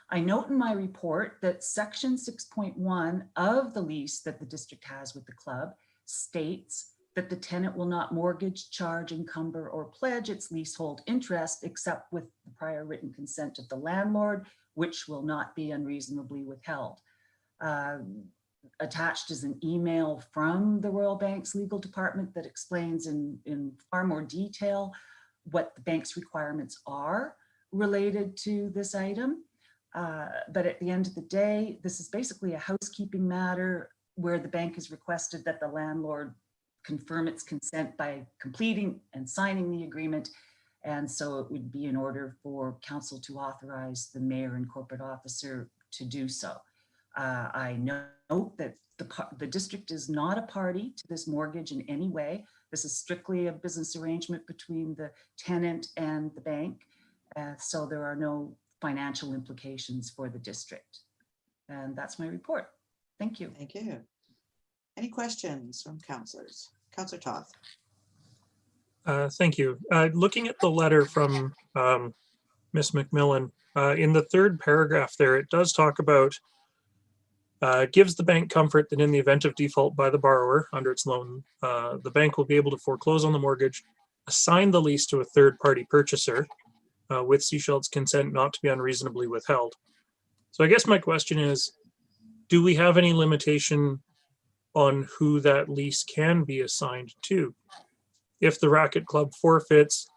I note in my report that section 6.1 of the lease that the district has with the club states that the tenant will not mortgage, charge, encumber, or pledge its leasehold interest except with the prior written consent of the landlord, which will not be unreasonably withheld. Attached is an email from the Royal Bank's legal department that explains in far more detail what the bank's requirements are related to this item. But at the end of the day, this is basically a housekeeping matter where the bank has requested that the landlord confirm its consent by completing and signing the agreement. And so it would be in order for council to authorize the mayor and corporate officer to do so. I note that the district is not a party to this mortgage in any way. This is strictly a business arrangement between the tenant and the bank. So there are no financial implications for the district. And that's my report. Thank you. Thank you. Any questions from councillors? Councillor Toth. Thank you. Looking at the letter from Ms. McMillan, in the third paragraph there, it does talk about gives the bank comfort that in the event of default by the borrower under its loan, the bank will be able to foreclose on the mortgage, assign the lease to a third-party purchaser with Seashelt's consent not to be unreasonably withheld. So I guess my question is, do we have any limitation on who that lease can be assigned to? If the Racket Club forfeits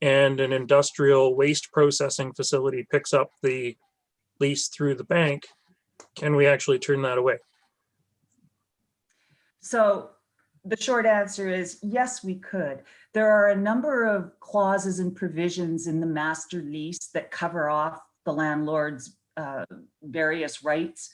and an industrial waste processing facility picks up the lease through the bank, can we actually turn that away? So the short answer is yes, we could. There are a number of clauses and provisions in the master lease that cover off the landlord's various rights.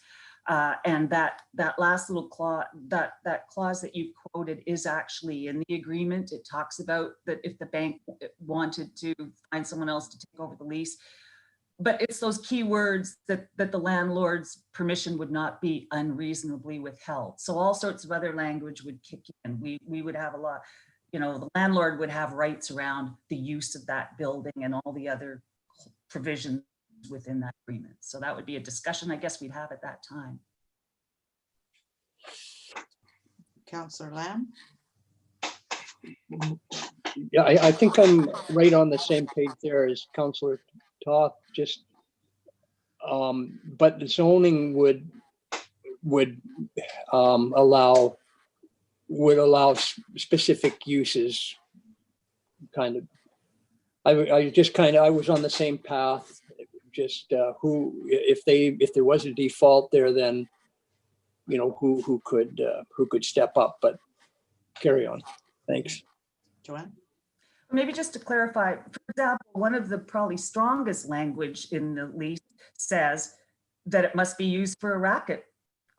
And that last little clause, that clause that you quoted is actually in the agreement. It talks about that if the bank wanted to find someone else to take over the lease, but it's those key words that the landlord's permission would not be unreasonably withheld. So all sorts of other language would kick in. We would have a lot, the landlord would have rights around the use of that building and all the other provisions within that agreement. So that would be a discussion I guess we'd have at that time. Councillor Lamb? Yeah, I think I'm right on the same page there as Councillor Toth, just, but the zoning would allow specific uses, kind of. I was on the same path, just if there was a default there, then, you know, who could step up, but carry on. Thanks. Joanne? Maybe just to clarify, for example, one of the probably strongest language in the lease says that it must be used for a racket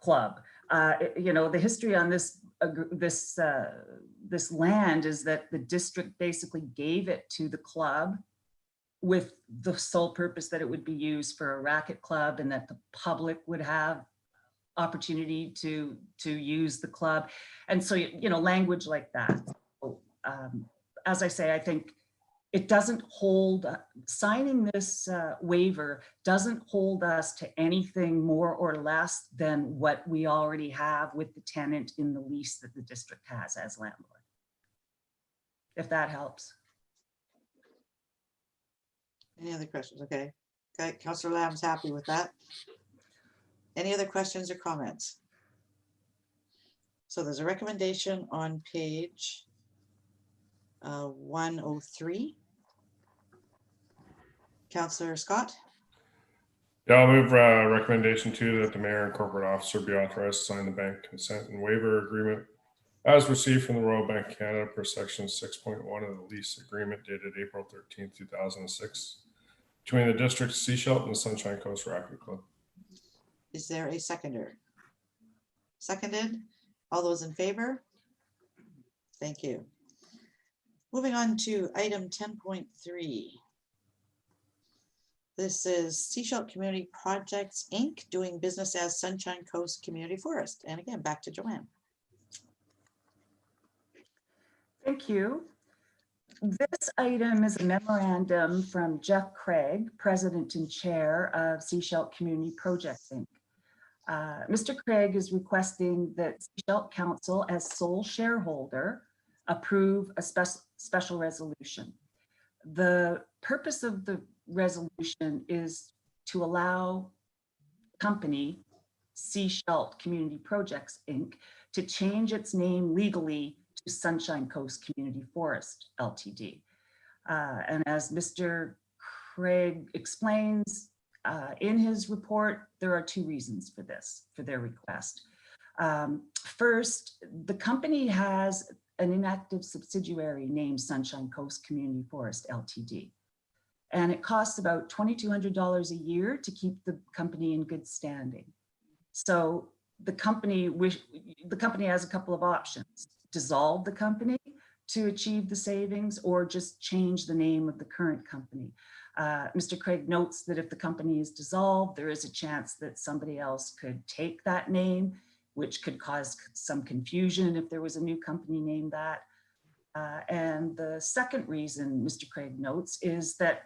club. You know, the history on this land is that the district basically gave it to the club with the sole purpose that it would be used for a racket club and that the public would have opportunity to use the club. And so, you know, language like that. So, as I say, I think it doesn't hold, signing this waiver doesn't hold us to anything more or less than what we already have with the tenant in the lease that the district has as landlord. If that helps. Any other questions? Okay. Okay, Councillor Lamb's happy with that. Any other questions or comments? So there's a recommendation on page 103. Councillor Scott? Yeah, I'll move recommendation 2 that the mayor and corporate officer be authorized to sign the bank consent and waiver agreement as received from the Royal Bank of Canada per section 6.1 of the lease agreement dated April 13, 2006 between the district Seashelt and the Sunshine Coast Racket Club. Is there a seconder? Seconded. All those in favor? Thank you. Moving on to item 10.3. This is Seashelt Community Projects, Inc., doing business as Sunshine Coast Community Forest. And again, back to Joanne. Thank you. This item is a memorandum from Jeff Craig, President and Chair of Seashelt Community Projects, Inc. Mr. Craig is requesting that Seashelt Council, as sole shareholder, approve a special resolution. The purpose of the resolution is to allow company Seashelt Community Projects, Inc. to change its name legally to Sunshine Coast Community Forest, Ltd. And as Mr. Craig explains in his report, there are 2 reasons for this, for their request. First, the company has an inactive subsidiary named Sunshine Coast Community Forest, Ltd. And it costs about $2,200 a year to keep the company in good standing. So the company has a couple of options: dissolve the company to achieve the savings, or just change the name of the current company. Mr. Craig notes that if the company is dissolved, there is a chance that somebody else could take that name, which could cause some confusion if there was a new company named that. And the second reason Mr. Craig notes is that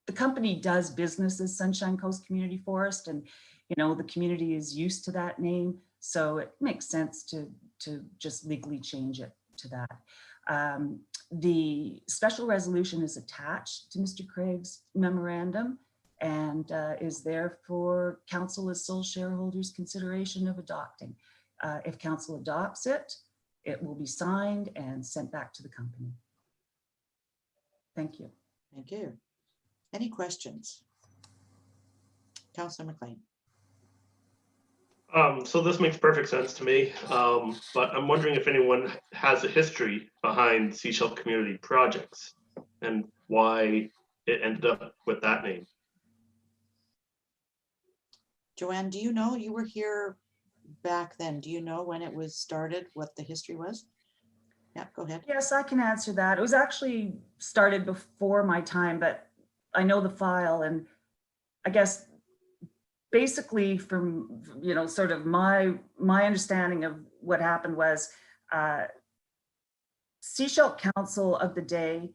the company does business as Sunshine Coast Community Forest, and you know, the community is used to that name, so it makes sense to just legally change it to that. The special resolution is attached to Mr. Craig's memorandum and is there for council as sole shareholders consideration of adopting. If council adopts it, it will be signed and sent back to the company. Thank you. Thank you. Any questions? Councillor McLean. So this makes perfect sense to me, but I'm wondering if anyone has a history behind Seashell Community Projects and why it ended up with that name. Joanne, do you know, you were here back then, do you know when it was started, what the history was? Yeah, go ahead. Yes, I can answer that. It was actually started before my time, but I know the file, and I guess basically from, you know, sort of my understanding of what happened was Seashelt Council of the day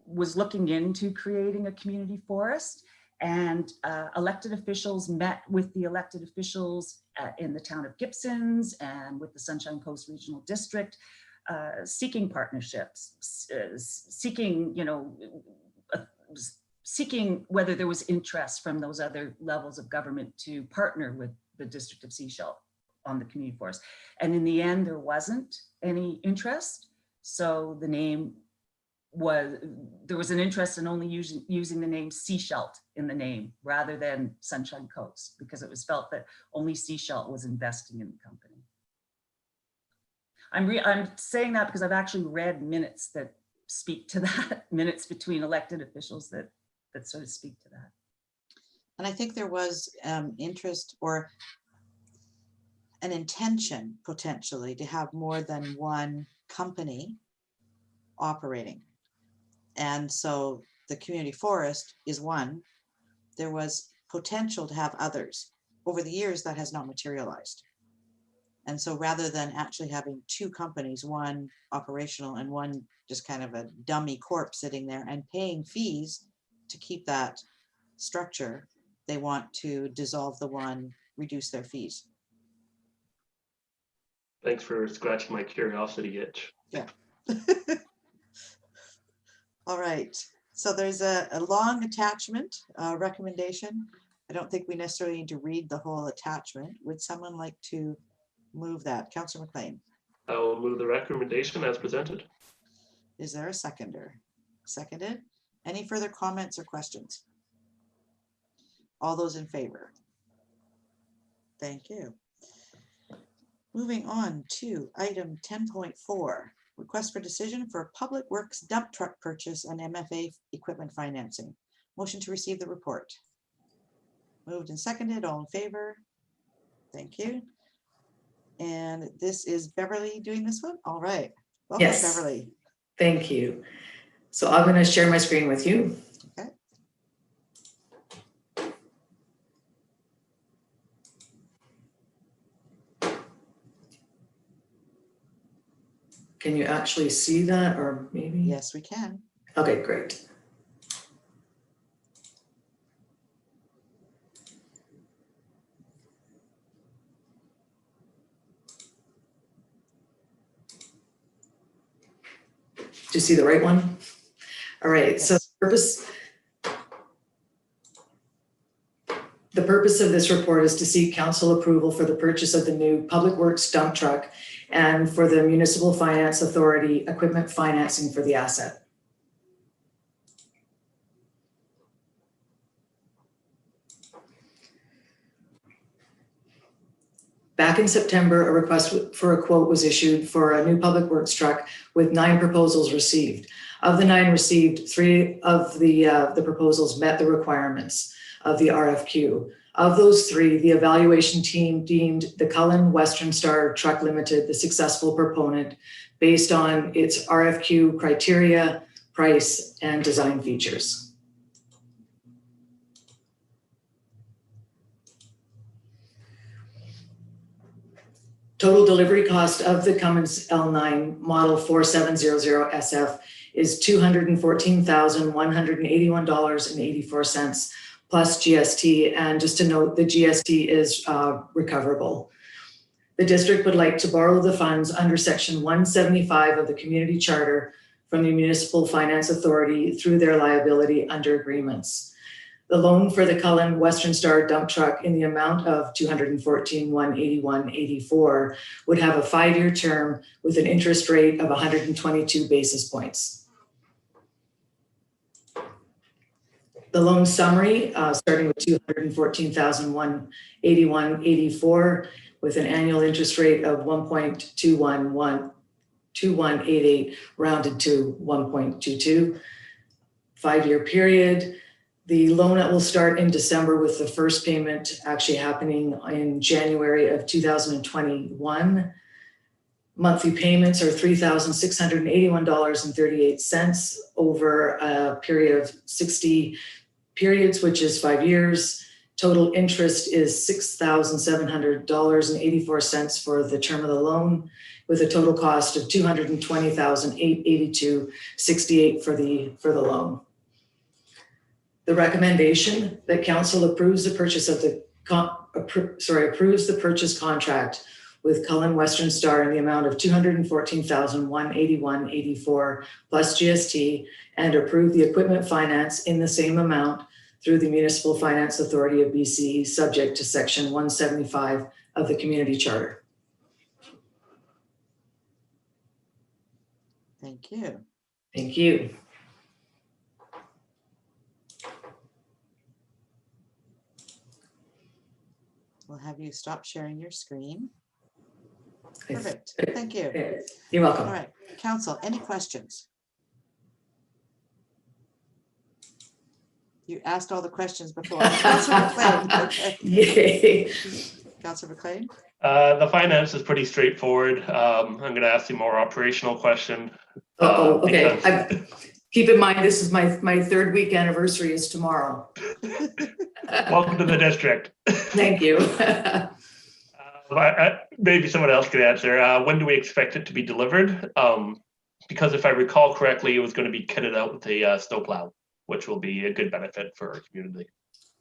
was looking into creating a community forest, And elected officials met with the elected officials in the town of Gibsons and with the Sunshine Coast Regional District, seeking partnerships, seeking, seeking whether there was interest from those other levels of government to partner with the District of Sechelt on the community forest. And in the end, there wasn't any interest. So the name there was an interest in only using the name Sechelt in the name rather than Sunshine Coast, because it was felt that only Sechelt was investing in the company. I'm saying that because I've actually read minutes that speak to that, minutes between elected officials that sort of speak to that. And I think there was interest or an intention potentially to have more than one company operating. And so the community forest is one. There was potential to have others. Over the years, that has not materialized. And so rather than actually having two companies, one operational and one just kind of a dummy corp sitting there and paying fees to keep that structure, they want to dissolve the one, reduce their fees. Thanks for scratching my curiosity itch. Yeah. All right, so there's a long attachment recommendation. I don't think we necessarily need to read the whole attachment. Would someone like to move that? Councillor McLean. I will move the recommendation as presented. Is there a seconder? Seconded. Any further comments or questions? All those in favor? Thank you. Moving on to item 10.4. Request for decision for public works dump truck purchase and MFA equipment financing. Motion to receive the report. Moved and seconded. All in favor? Thank you. And this is Beverly doing this one. All right. Welcome, Yes. Beverly. Thank you. So I'm going to share my screen with you. Okay. Can you actually see that, or maybe? Yes, we can. Okay, great. Do you see the right one? All right, so the purpose of this report is to seek council approval for the purchase of the new public works dump truck and for the municipal finance authority equipment financing for the asset. Back in September, a request for a quote was issued for a new public works truck with 9 proposals received. Of the 9 received, 3 of the proposals met the requirements of the RFQ. Of those 3, the evaluation team deemed the Cullen Western Star Truck Limited the successful proponent based on its RFQ criteria, price, and design features. Total delivery cost of the Cummins L9 model 4700SF is $214,181.84 plus GST. And just to note, the GST is recoverable. The district would like to borrow the funds under Section 175 of the Community Charter from the Municipal Finance Authority through their liability under agreements. The loan for the Cullen Western Star dump truck in the amount of $214,181.84 would have a 5-year term with an interest rate of 122 basis points. The loan summary, starting with $214,181.84 with an annual interest rate of 1.2188 rounded to 1.22. 5-year period. The loan will start in December with the first payment actually happening in January of 2021. Monthly payments are $3,681.38 over a period of 60 periods, which is 5 years. Total interest is $6,700.84 for the term of the loan, with a total cost of $220,882.68 for the loan. the recommendation that council approves the purchase of the approves the purchase contract with Cullen Western Star in the amount of $214,181.84 plus GST, and approve the equipment finance in the same amount through the Municipal Finance Authority of BC, subject to section 175 of the Community Charter. Thank you. Thank you. We'll have you stop sharing your screen. Perfect. Thank you. You're welcome. All right, council, any questions? You asked all the questions before. Councillor McLean. Okay. Yay. Councillor McLean. The finance is pretty straightforward. I'm going to ask you a more operational question. Okay. Because- Keep in mind, this is my third week anniversary is tomorrow. Welcome to the district. Thank you. Maybe someone else could answer. When do we expect it to be delivered? Because if I recall correctly, it was going to be kitted out with a snowplow, which will be a good benefit for our community.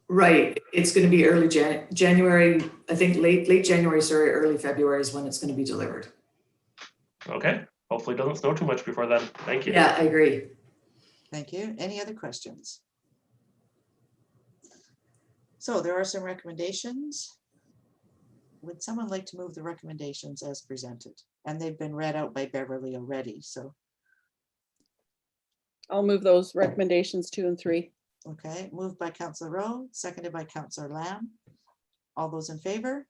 Right. It's going to be early January. I think late January, sorry, early February is when it's going to be delivered. Okay. Hopefully it doesn't snow too much before then. Thank you. Yeah, I agree. Thank you. Any other questions? So there are some recommendations. Would someone like to move the recommendations as presented? And they've been read out by Beverly already, so. I'll move those recommendations 2 and 3. Okay, moved by Councillor Rowe, seconded by Councillor Lamb. All those in favor?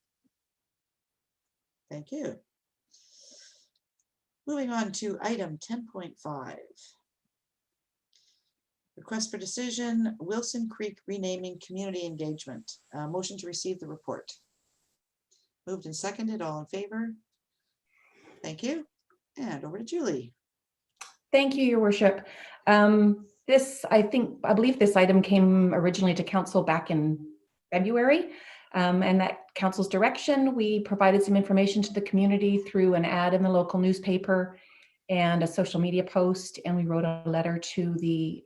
Thank you. Moving on to item 10.5. Request for decision, Wilson Creek renaming community engagement. Motion to receive the report. Moved and seconded, all in favor? Thank you. And over to Julie. Thank you, Your Worship. I believe this item came originally to council back in February. And at council's direction, we provided some information to the community through an ad in the local newspaper and a social media post. And we wrote a letter to the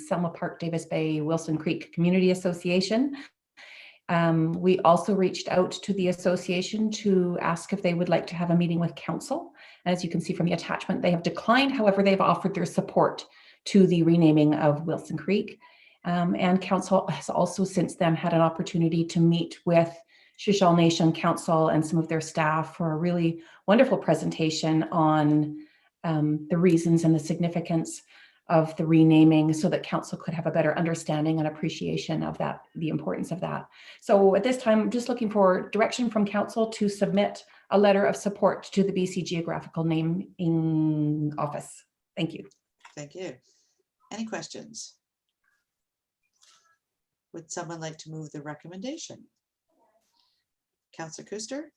Selma Park Davis Bay Wilson Creek Community Association. We also reached out to the association to ask if they would like to have a meeting with council. As you can see from the attachment, they have declined. However, they've offered their support to the renaming of Wilson Creek. And council has also since then had an opportunity to meet with Shoshone Nation Council and some of their staff for a really wonderful presentation on the reasons and the significance of the renaming so that council could have a better understanding and appreciation of that, the importance of that. So at this time, I'm just looking for direction from council to submit a letter of support to the BC Geographical Naming Office. Thank you. Thank you. Any questions? Would someone like to move the recommendation? Councillor Kuster?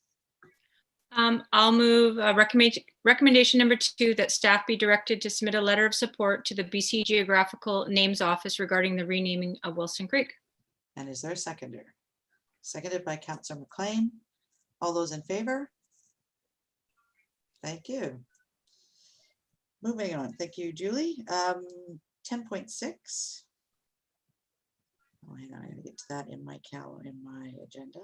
I'll move recommendation number 2, that staff be directed to submit a letter of support to the BC Geographical Names Office regarding the renaming of Wilson Creek. And is there a seconder? Seconded by Councillor McLean. All those in favor? Thank you. Moving on. Thank you, Julie. 10.6. Oh, hang on, I gotta get to that in my agenda.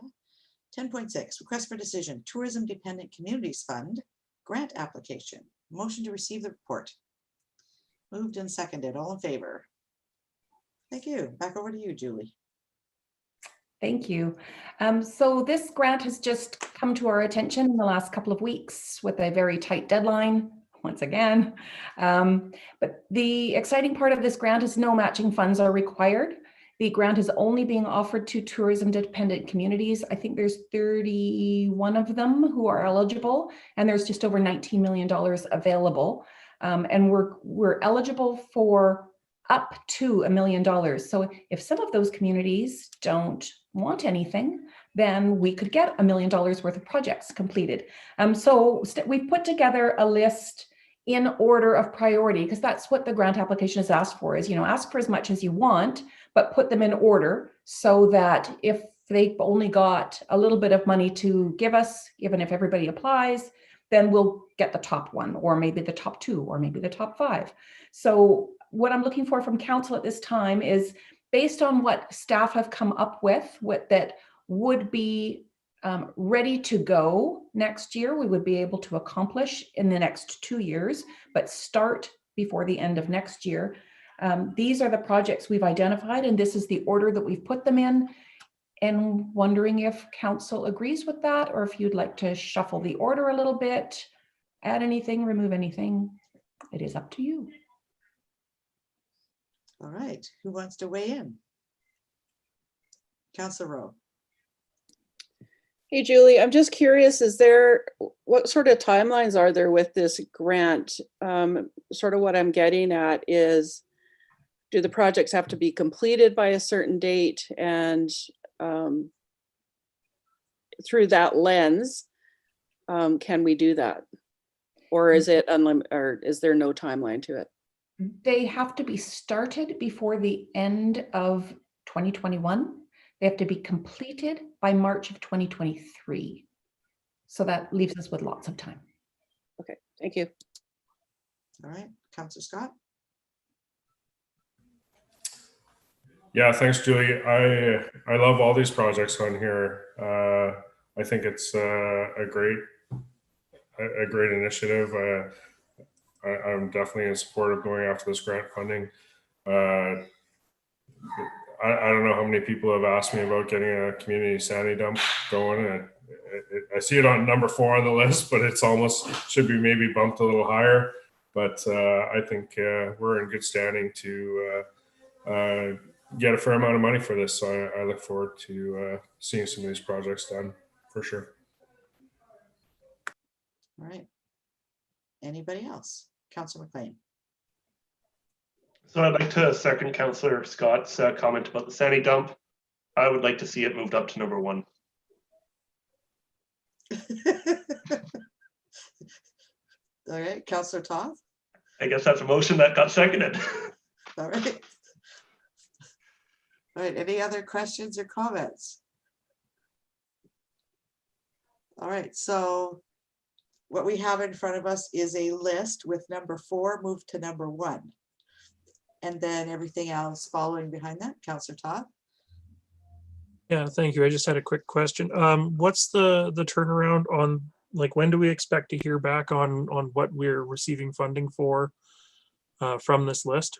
10.6, request for decision, Tourism Dependent Communities Fund, grant application. Motion to receive the report. Moved and seconded, all in favor? Thank you. Back over to you, Julie. Thank you. So this grant has just come to our attention in the last couple of weeks with a very tight deadline, once again. But the exciting part of this grant is no matching funds are required. The grant is only being offered to tourism dependent communities. I think there's 31 of them who are eligible, and there's just over $19 million available. And we're eligible for up to $1 million. So if some of those communities don't want anything, then we could get $1 million worth of projects completed. So we've put together a list in order of priority, because that's what the grant application is asked for, is, you know, ask for as much as you want, but put them in order so that if they've only got a little bit of money to give us, even if everybody applies, then we'll get the top one, or maybe the top 2, or maybe the top 5. So what I'm looking for from council at this time is based on what staff have come up with, what that would be ready to go next year, we would be able to accomplish in the next 2 years, but start before the end of next year. These are the projects we've identified, and this is the order that we've put them in. And wondering if council agrees with that, or if you'd like to shuffle the order a little bit, add anything, remove anything. It is up to you. All right, who wants to weigh in? Councillor Rowe. Hey, Julie, I'm just curious, what sort of timelines are there with this grant? Sort of what I'm getting at is, do the projects have to be completed by a certain date? And through that lens, can we do that? Or is it unlimited, or is there no timeline to it? They have to be started before the end of 2021. They have to be completed by March of 2023. So that leaves us with lots of time. Okay, thank you. All right, Councillor Scott. Yeah, thanks, Julie. I love all these projects on here. I think it's a great initiative. I'm definitely in support of going after this grant funding. I don't know how many people have asked me about getting a community sandy dump going, and I see it on number 4 on the list, but it's almost should be maybe bumped a little higher. But I think we're in good standing to get a fair amount of money for this. So I look forward to seeing some of these projects done for sure. All right. Anybody else? Councillor McLean. So I'd like to second Councillor Scott's comment about the sandy dump. I would like to see it moved up to number 1. All right, Councillor Toth. I guess that's a motion that got seconded. All right. All right, any other questions or comments? All right, so what we have in front of us is a list with number 4 moved to number 1. And then everything else following behind that. Councillor Todd. Yeah, thank you. I just had a quick question. What's the turnaround on, like, when do we expect to hear back on what we're receiving funding for from this list?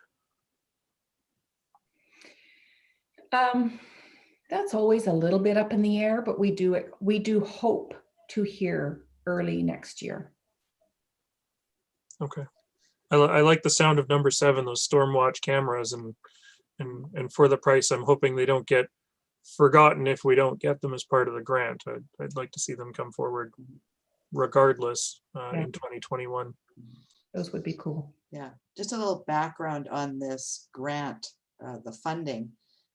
That's always a little bit up in the air, but we do hope to hear early next year. Okay. I like the sound of number 7, those Stormwatch cameras, and for the price, I'm hoping they don't get forgotten if we don't get them as part of the grant. I'd like to see them come forward regardless in 2021. Those would be cool. Yeah, just a little background on this grant, the funding.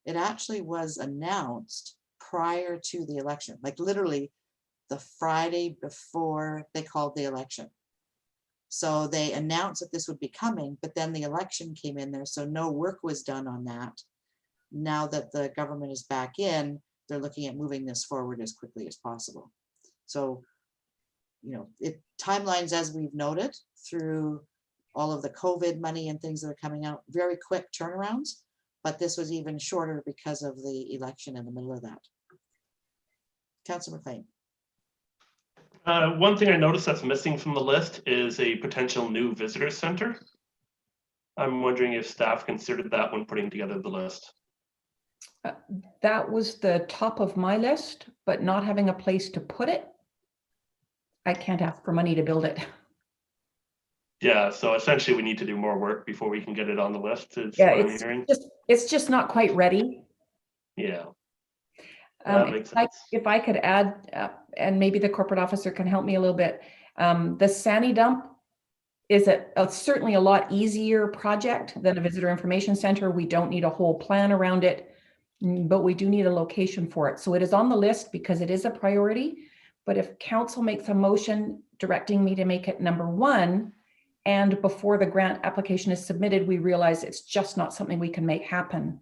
It actually was announced prior to the election, like literally the Friday before they called the election. So they announced that this would be coming, but then the election came in there, so no work was done on that. Now that the government is back in, they're looking at moving this forward as quickly as possible. So, you know, timelines, as we've noted, through all of the COVID money and things that are coming out, very quick turnarounds, but this was even shorter because of the election in the middle of that. Councillor McLean. One thing I noticed that's missing from the list is a potential new visitor center. I'm wondering if staff considered that when putting together the list. That was the top of my list, but not having a place to put it, I can't ask for money to build it. Yeah, so essentially we need to do more work before we can get it on the list, is Yeah, what I'm hearing. It's just not quite ready. Yeah. That makes sense. If I could add, and maybe the corporate officer can help me a little bit, the Sani dump is certainly a lot easier project than a visitor information center. We don't need a whole plan around it, but we do need a location for it. So it is on the list because it is a priority. But if council makes a motion directing me to make it number 1, and before the grant application is submitted, we realize it's just not something we can make happen,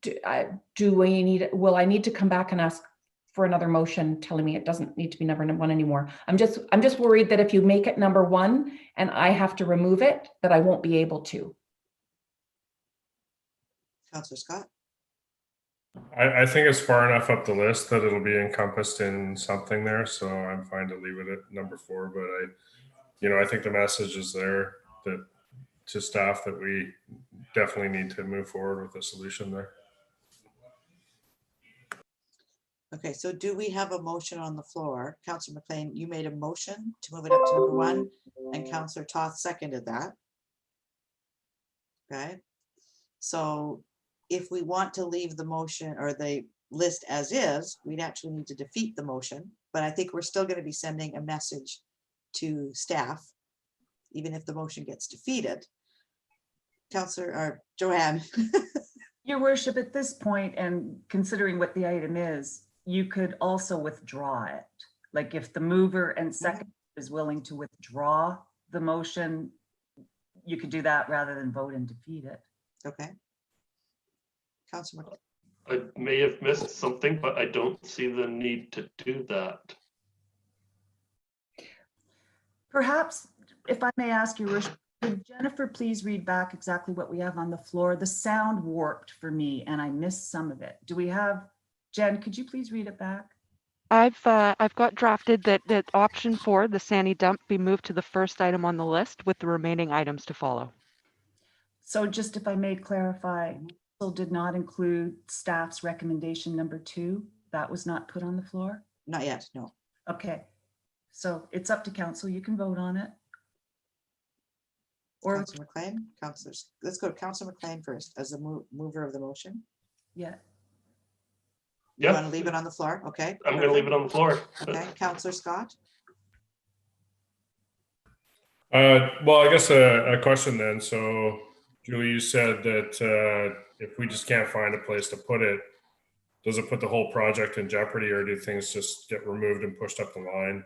will I need to come back and ask for another motion telling me it doesn't need to be number 1 anymore? I'm just worried that if you make it number 1 and I have to remove it, that I won't be able to. Councillor Scott. I think it's far enough up the list that it'll be encompassed in something there, so I'm fine to leave it at number 4. But I think the message is there that to staff that we definitely need to move forward with a solution there. Okay, so do we have a motion on the floor? Councillor McLean, you made a motion to move it up to number 1, and Councillor Toth seconded that. Okay, so if we want to leave the motion or the list as is, we'd actually need to defeat the motion, but I think we're still going to be sending a message to staff, even if the motion gets defeated. Councillor or Joanne. Your worship, at this point, and considering what the item is, you could also withdraw it. Like if the mover and second is willing to withdraw the motion, you could do that rather than vote and defeat it. Okay. Councillor McLean. I may have missed something, but I don't see the need to do that. Perhaps, if I may ask your worship, could Jennifer please read back exactly what we have on the floor? The sound warped for me and I missed some of it. Do we have, Jen, could you please read it back? I've got drafted that option 4, the Sandy dump, be moved to the first item on the list with the remaining items to follow. So just if I may clarify, council did not include staff's recommendation number 2. That was not put on the floor? Not yet, no. Okay, so it's up to council. You can vote on it. Or Councillor McLean, councillors. Let's go to Councillor McLean first as the mover of the motion. yeah. You Yep. want to leave it on the floor? Okay. I'm going to leave it on the floor. Okay, Councillor Scott. Well, I guess a question then. So, Julie, you said that if we just can't find a place to put it, does it put the whole project in jeopardy, or do things just get removed and pushed up the line?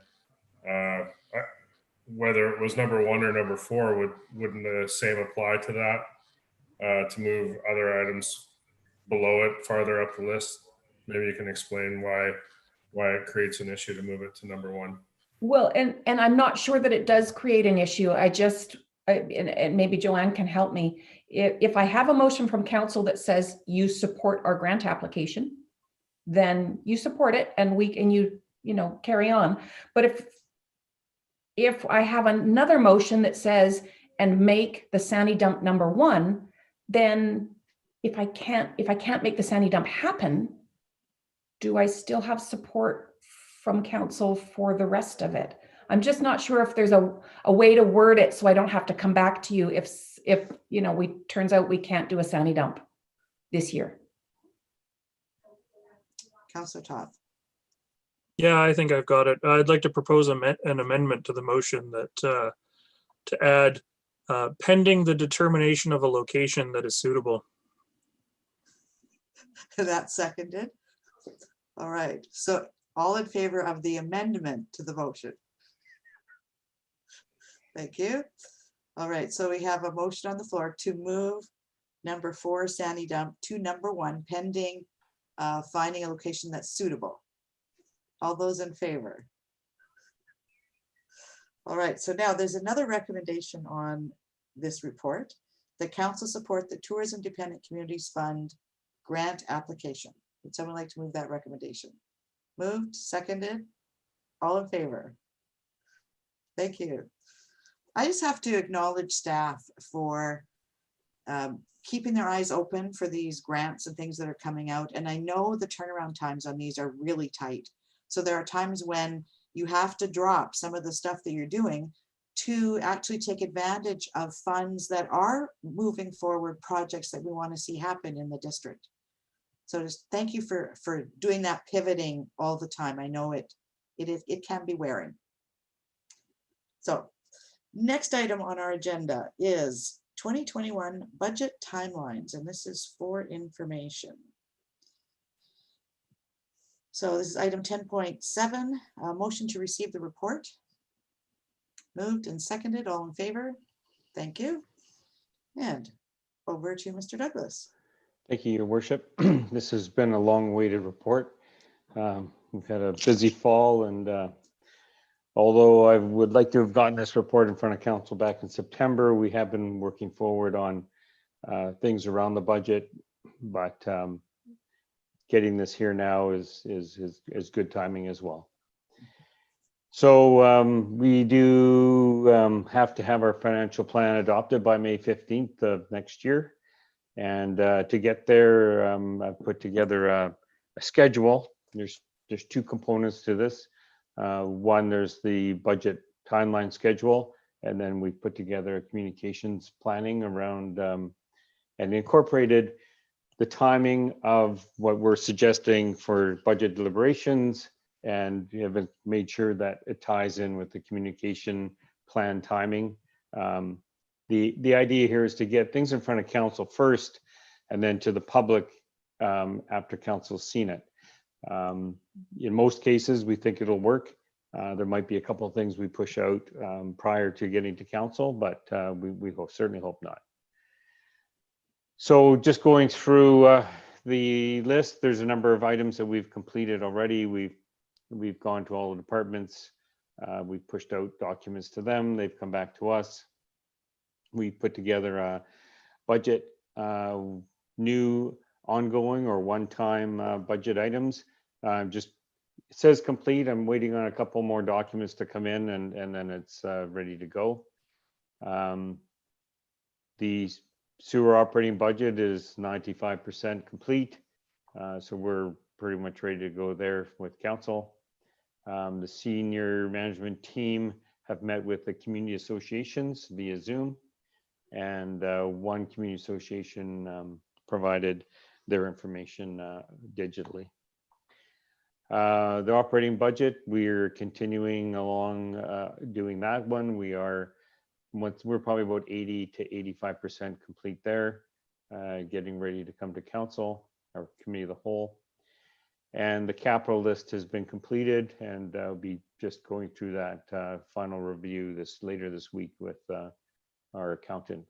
Whether it was number 1 or number 4, wouldn't the same apply to that, to move other items below it farther up the list? Maybe you can explain why it creates an issue to move it to number 1. Well, and I'm not sure that it does create an issue. And maybe Joanne can help me. If I have a motion from council that says you support our grant application, then you support it and you carry on. But if I have another motion that says and make the Sandy dump number 1, then if I can't make the Sandy dump happen, do I still have support from council for the rest of it? I'm just not sure if there's a way to word it so I don't have to come back to you if turns out we can't do a Sandy dump this year. Councillor Toth. Yeah, I think I've got it. I'd like to propose an amendment to the motion that to add pending the determination of a location that is suitable. That's seconded. All right, so all in favor of the amendment to the motion? Thank you. All right, so we have a motion on the floor to move number 4 Sandy dump to number 1 pending finding a location that's suitable. All those in favor? All right, so now there's another recommendation on this report. The council support the Tourism Dependent Communities Fund grant application. Would someone like to move that recommendation? Moved, seconded, all in favor? Thank you. I just have to acknowledge staff for keeping their eyes open for these grants and things that are coming out. And I know the turnaround times on these are really tight. So there are times when you have to drop some of the stuff that you're doing to actually take advantage of funds that are moving forward projects that we want to see happen in the district. So just thank you for doing that pivoting all the time. I know it can be wearing. So next item on our agenda is 2021 budget timelines, and this is for information. So this is item 10.7, motion to receive the report. Moved and seconded, all in favor? Thank you. And over to Mr. Douglas. Thank you, Your Worship. This has been a long-awaited report. We've had a busy fall, and although I would like to have gotten this report in front of council back in September, we have been working forward on things around the budget, but getting this here now is good timing as well. So we do have to have our financial plan adopted by May 15th of next year. And to get there, I've put together a schedule. There's two components to this. One, there's the budget timeline schedule, and then we put together a communications planning around and incorporated the timing of what we're suggesting for budget deliberations, and have made sure that it ties in with the communication plan timing. The idea here is to get things in front of council first, and then to the public after council's seen it. In most cases, we think it'll work. There might be a couple of things we push out prior to getting to council, but we certainly hope not. So just going through the list, there's a number of items that we've completed already. We've gone to all the departments. We've pushed out documents to them. They've come back to us. We put together a budget, new ongoing or one-time budget items. Just it says complete. I'm waiting on a couple more documents to come in, and then it's ready to go. The sewer operating budget is 95% complete, so we're pretty much ready to go there with council. The senior management team have met with the community associations via Zoom, and one community association provided their information digitally. The operating budget, we're continuing along doing that one. We're probably about 80 to 85% complete there, getting ready to come to council or committee of the whole. And the capital list has been completed, and I'll be just going through that final review later this week with our accountant.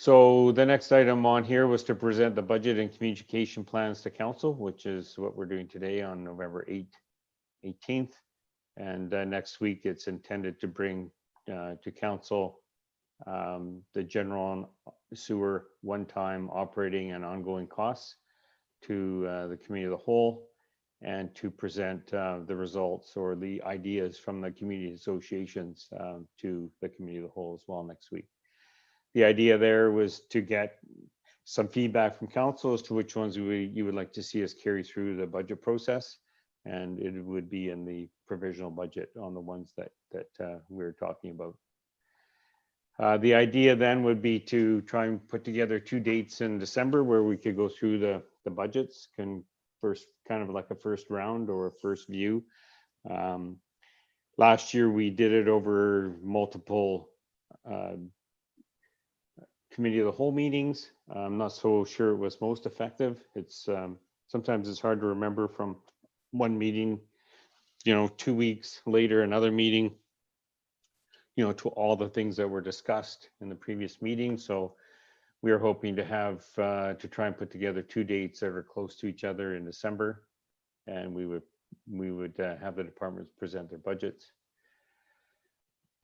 So the next item on here was to present the budget and communication plans to council, which is what we're doing today on November 18th. And next week, it's intended to bring to council the general sewer one-time operating and ongoing costs to the committee of the whole, and to present the results or the ideas from the community associations to the committee of the whole as well next week. The idea there was to get some feedback from council as to which ones you would like to see us carry through the budget process, and it would be in the provisional budget on the ones that we're talking about. The idea then would be to try and put together 2 dates in December where we could go through the budgets, kind of like a first round or a first view. Last year we did it over multiple committee of the whole meetings. I'm not so sure it was most effective. It's sometimes it's hard to remember from one meeting, 2 weeks later, another meeting, to all the things that were discussed in the previous meeting. So we are hoping to have to try and put together 2 dates that are close to each other in December, and we would have the departments present their budgets.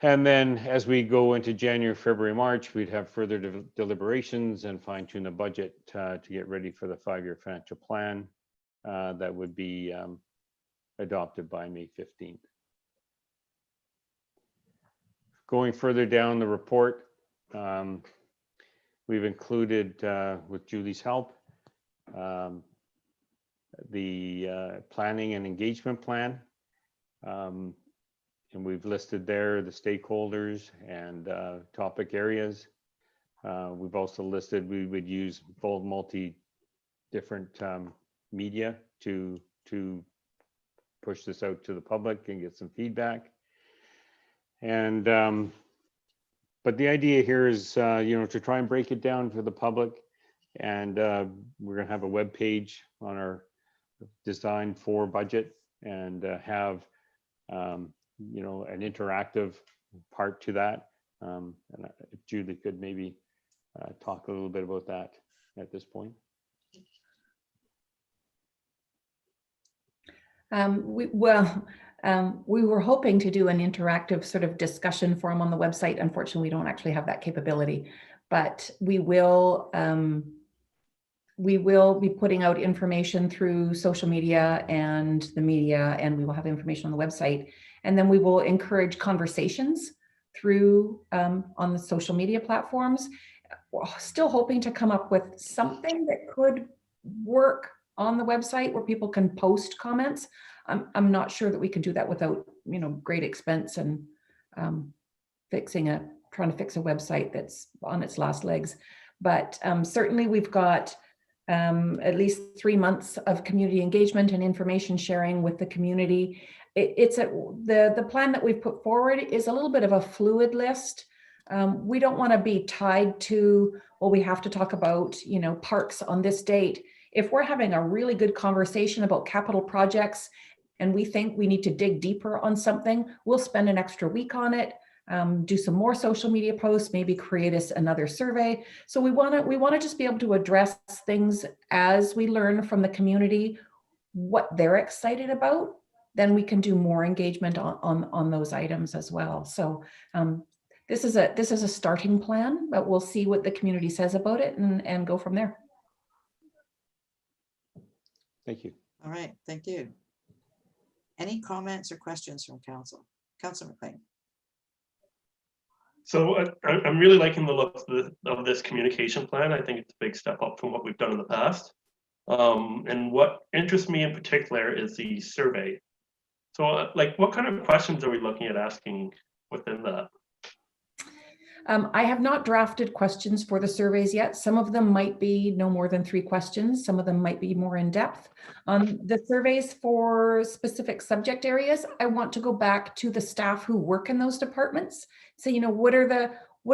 And then as we go into January, February, March, we'd have further deliberations and fine tune the budget to get ready for the 5-year financial plan that would be adopted by May 15th. Going further down the report, we've included, with Julie's help, the planning and engagement plan. And we've listed there the stakeholders and topic areas. We've also listed we would use both different media to push this out to the public and get some feedback. And but the idea here is to try and break it down for the public, and we're going to have a web page on our design for budget, and have an interactive part to that. And if Julie could maybe talk a little bit about that at this point. We were hoping to do an interactive sort of discussion forum on the website. Unfortunately, we don't actually have that capability, but we will be putting out information through social media and the media, and we will have information on the website. And then we will encourage conversations through on the social media platforms. We're still hoping to come up with something that could work on the website where people can post comments. I'm not sure that we can do that without, great expense and trying to fix a website that's on its last legs. But certainly we've got at least 3 months of community engagement and information sharing with the community. The plan that we've put forward is a little bit of a fluid list. We don't want to be tied to, well, we have to talk about, parks on this date. If we're having a really good conversation about capital projects and we think we need to dig deeper on something, we'll spend an extra week on it, do some more social media posts, maybe create another survey. So we want to just be able to address things as we learn from the community what they're excited about. Then we can do more engagement on those items as well. So this is a starting plan, but we'll see what the community says about it and go from there. Thank you. All right, thank you. Any comments or questions from council? Councilor McLean. So I'm really liking the look of this communication plan. I think it's a big step up from what we've done in the past. And what interests me in particular is the survey. So what kind of questions are we looking at asking within that? I have not drafted questions for the surveys yet. Some of them might be no more than 3 questions. Some of them might be more in depth. The surveys for specific subject areas, I want to go back to the staff who work in those departments. So, what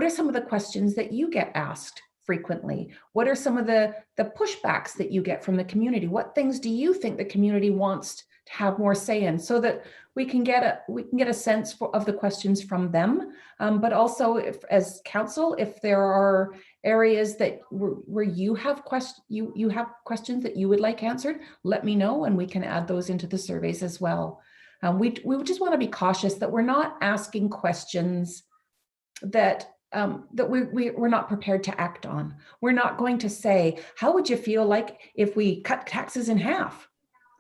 are some of the questions that you get asked frequently? What are some of the pushbacks that you get from the community? What things do you think the community wants to have more say in, so that we can get a sense of the questions from them, but also as council, if there are areas that where you have questions that you would like answered, let me know and we can add those into the surveys as well. We just want to be cautious that we're not asking questions that we're not prepared to act on. We're not going to say, how would you feel like if we cut taxes in half?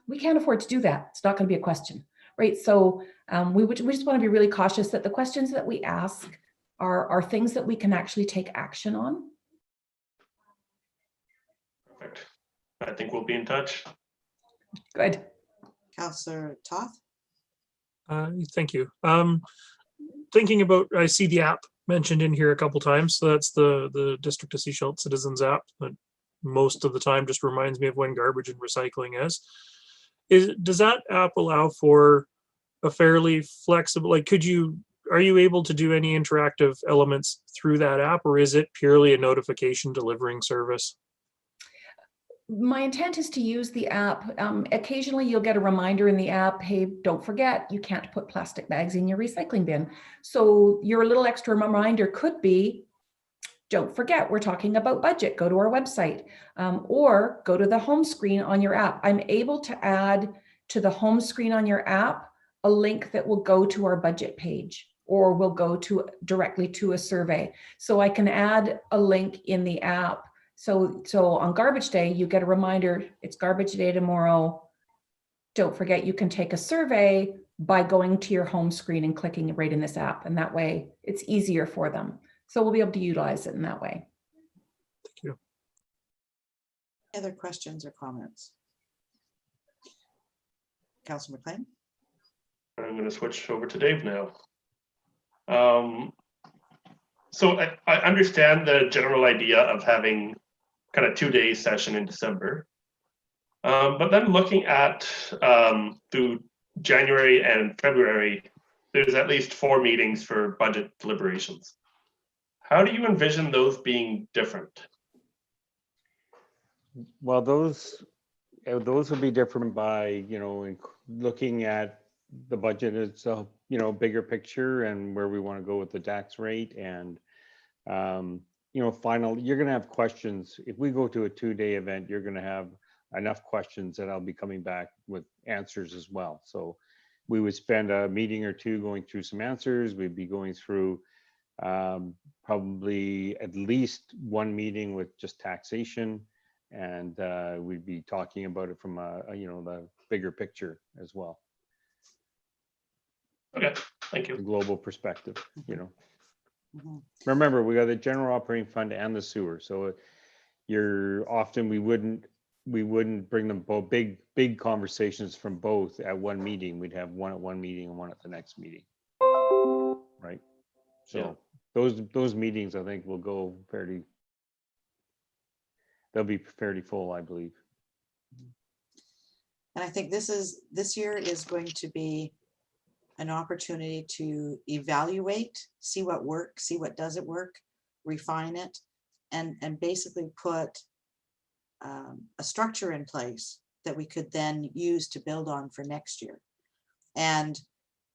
We can't afford to do that. It's not going to be a question, right? So we just want to be really cautious that the questions that we ask are things that we can actually take action on. Perfect. I think we'll be in touch. Good. Councillor Toth. Thank you. Thinking about, I see the app mentioned in here a couple times. So that's the District of Sechelt Citizens app that most of the time just reminds me of when garbage and recycling is. Does that app allow for a fairly flexible, are you able to do any interactive elements through that app, or is it purely a notification delivering service? My intent is to use the app. Occasionally you'll get a reminder in the app, hey, don't forget, you can't put plastic bags in your recycling bin. So your little extra reminder could be, don't forget, we're talking about budget, go to our website, or go to the home screen on your app. I'm able to add to the home screen on your app a link that will go to our budget page, or will go directly to a survey. So I can add a link in the app. So on garbage day, you get a reminder, it's garbage day tomorrow. Don't forget, you can take a survey by going to your home screen and clicking right in this app. And that way it's easier for them. So we'll be able to utilize it in that way. Thank you. Other questions or comments? Councillor McLean. I'm going to switch over to Dave now. So I understand the general idea of having kind of 2-day session in December. But then looking at through January and February, there's at least 4 meetings for budget deliberations. How do you envision those being different? Well, those would be different by, looking at the budget as a, bigger picture and where we want to go with the tax rate. And, finally, you're going to have questions. If we go to a 2-day event, you're going to have enough questions that I'll be coming back with answers as well. So we would spend a meeting or 2 going through some answers. We'd be going through Probably at least one meeting with just taxation, and we'd be talking about it from the bigger picture as well. Okay, thank you. The global perspective, Mhm. Remember, we got the general operating fund and the sewer, so we wouldn't bring them both big conversations from both at one meeting. We'd have one at one meeting and one at the next meeting, right? So those meetings, I think, they'll be fairly full, I believe. And I think this year is going to be an opportunity to evaluate, see what works, see what doesn't work, refine it, and basically put a structure in place that we could then use to build on for next year. And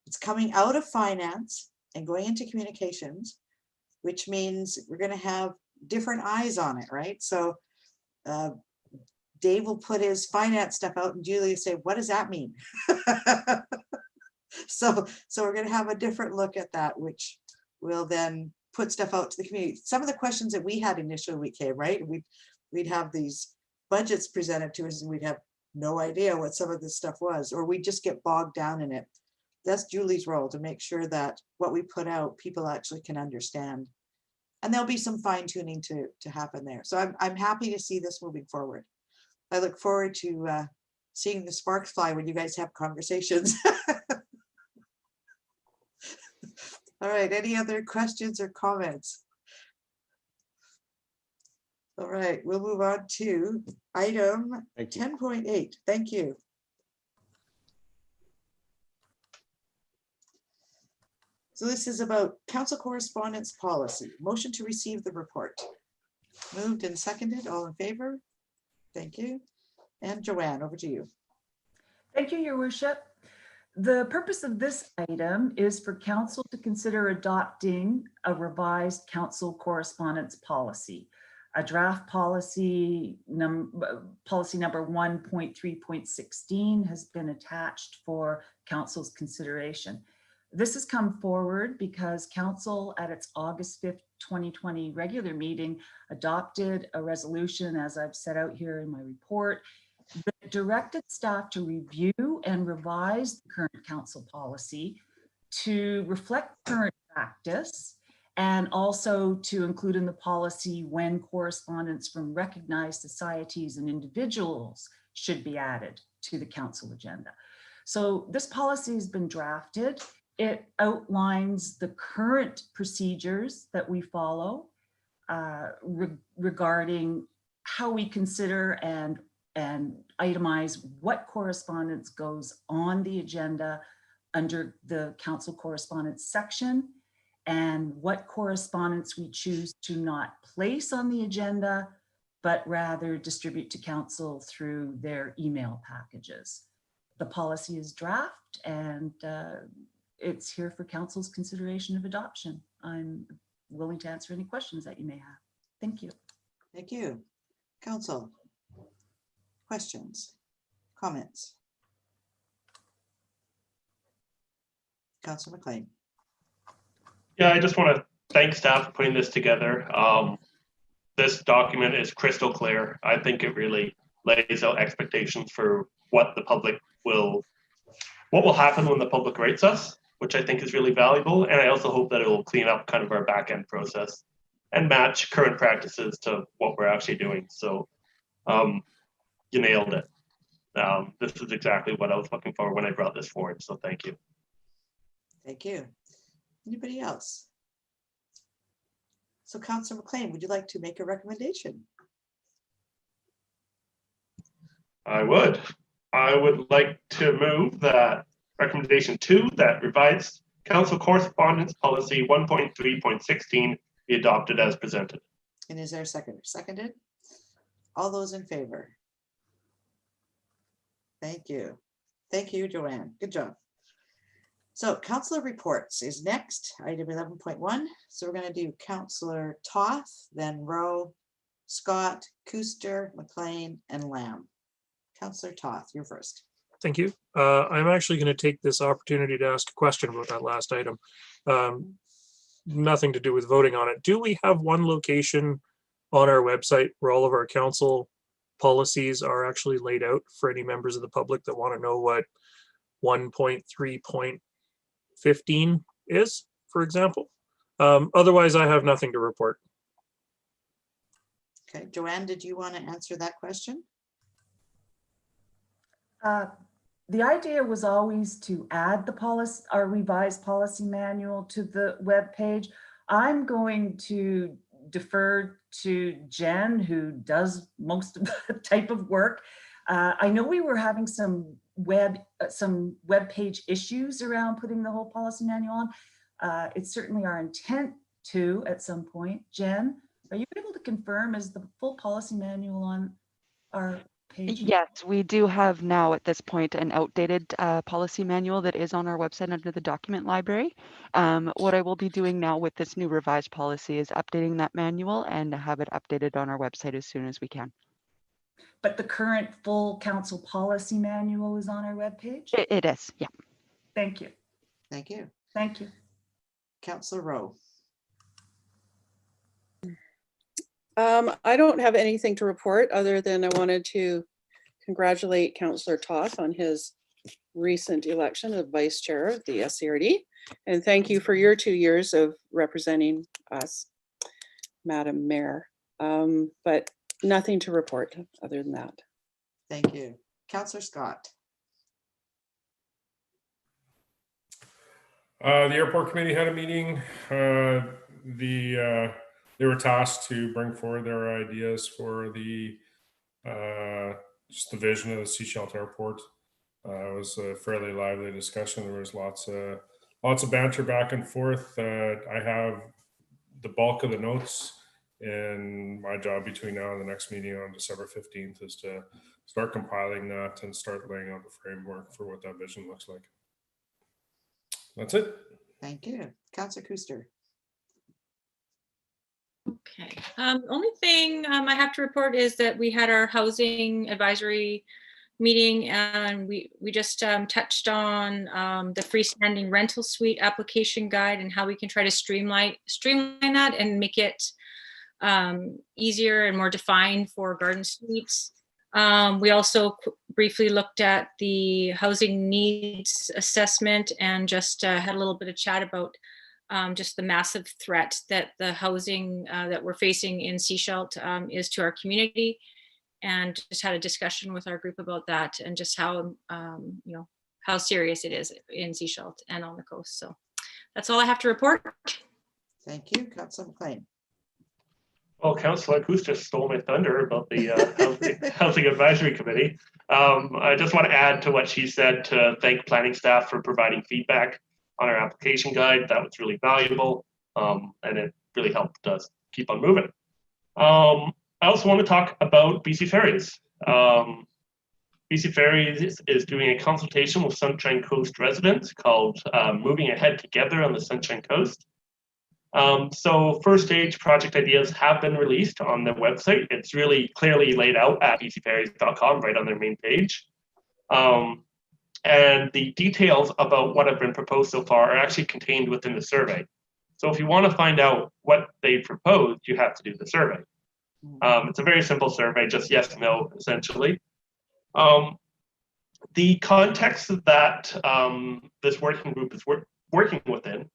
it's coming out of finance and going into communications, which means we're going to have different eyes on it, right? So Dave will put his finance stuff out and Julie will say, what does that mean? So we're going to have a different look at that, which will then put stuff out to the community. Some of the questions that we had initially we came, right? We'd have these budgets presented to us and we'd have no idea what some of this stuff was, or we just get bogged down in it. That's Julie's role, to make sure that what we put out, people actually can understand. And there'll be some fine tuning to happen there. So I'm happy to see this moving forward. I look forward to seeing the sparks fly when you guys have conversations. All right, any other questions or comments? All right, we'll move on to item 10.8. Thank you. So this is about council correspondence policy. Motion to receive the report. Moved and seconded, all in favor? Thank you. And Joanne, over to you. Thank you, Your Worship. The purpose of this item is for council to consider adopting a revised council correspondence policy. A draft policy number 1.3.16 has been attached for council's consideration. This has come forward because council at its August 5th, 2020 regular meeting adopted a resolution, as I've set out here in my report, that directed staff to review and revise the current council policy to reflect current practice, and also to include in the policy when correspondence from recognized societies and individuals should be added to the council agenda. So this policy has been drafted. It outlines the current procedures that we follow regarding how we consider and itemize what correspondence goes on the agenda under the council correspondence section, and what correspondence we choose to not place on the agenda, but rather distribute to council through their email packages. The policy is draft and it's here for council's consideration of adoption. I'm willing to answer any questions that you may have. Thank you. Thank you. Council, questions, comments? Councilor McLean. Yeah, I just want to thank staff for putting this together. This document is crystal clear. I think it really lays out expectations for what will happen when the public rates us, which I think is really valuable. And I also hope that it will clean up kind of our back end process and match current practices to what we're actually doing. So you nailed it. This is exactly what I was looking for when I brought this forward. So thank you. Thank you. Anybody else? So Councilor McLean, would you like to make a recommendation? I would like to move that recommendation 2, that revised council correspondence policy 1.3.16 be adopted as presented. And is there a second? Seconded? All those in favor? Thank you. Thank you, Joanne. Good job. So councilor reports is next, item 11.1. So we're going to do Councilor Toth, then Rowe, Scott, Kuster, McLean, and Lamb. Councilor Toth, you're first. Thank you. I'm actually going to take this opportunity to ask a question about that last item. nothing to do with voting on it. Do we have one location on our website where all of our council policies are actually laid out for any members of the public that want to know what 1.3.15 is, for example? Otherwise, I have nothing to report. Okay, Joanne, did you want to answer that question? The idea was always to add the policy, our revised policy manual to the web page. I'm going to defer to Jen, who does most of the type of work. I know we were having some web page issues around putting the whole policy manual on. It's certainly our intent to at some point. Jen, are you able to confirm, is the full policy manual on our page? Yes, we do have now at this point an outdated policy manual that is on our website under the document library. What I will be doing now with this new revised policy is updating that manual and have it updated on our website as soon as we can. But the current full council policy manual is on our webpage? It is, yeah. Thank you. Thank you. Thank you. Councillor Rowe. I don't have anything to report other than I wanted to congratulate Councillor Toth on his recent election of Vice Chair of the SCRD. And thank you for your 2 years of representing us, Madam Mayor. But nothing to report other than that. Thank you. Councillor Scott. The airport committee had a meeting. They were tasked to bring forward their ideas for the just the vision of the Sea Shelter Airport. It was a fairly lively discussion. There was lots of banter back and forth. I have the bulk of the notes, and my job between now and the next meeting on December 15th is to start compiling that and start laying out the framework for what that vision looks like. That's it. Thank you. Councillor Kuster. Okay. Only thing I have to report is that we had our housing advisory meeting, and we just touched on the freestanding rental suite application guide and how we can try to streamline that and make it easier and more defined for garden suites. We also briefly looked at the housing needs assessment and just had a little bit of chat about just the massive threat that the housing that we're facing in Seashelt is to our community, and just had a discussion with our group about that and just how how serious it is in Seashelt and on the coast. So that's all I have to report. Thank you. Councillor McLean. Well, Councillor Kuster stole my thunder about the Housing Advisory Committee. I just want to add to what she said to thank planning staff for providing feedback on our application guide. That was really valuable, and it really helped us keep on moving. I also want to talk about BC Ferries. BC Ferries is doing a consultation with Sunshine Coast residents called Moving Ahead Together on the Sunshine Coast. So first stage project ideas have been released on the website. It's really clearly laid out at bcferries.com right on their main page. And the details about what have been proposed so far are actually contained within the survey. So if you want to find out what they proposed, you have to do the survey. It's a very simple survey, just yes, no, essentially. The context that this working group is working within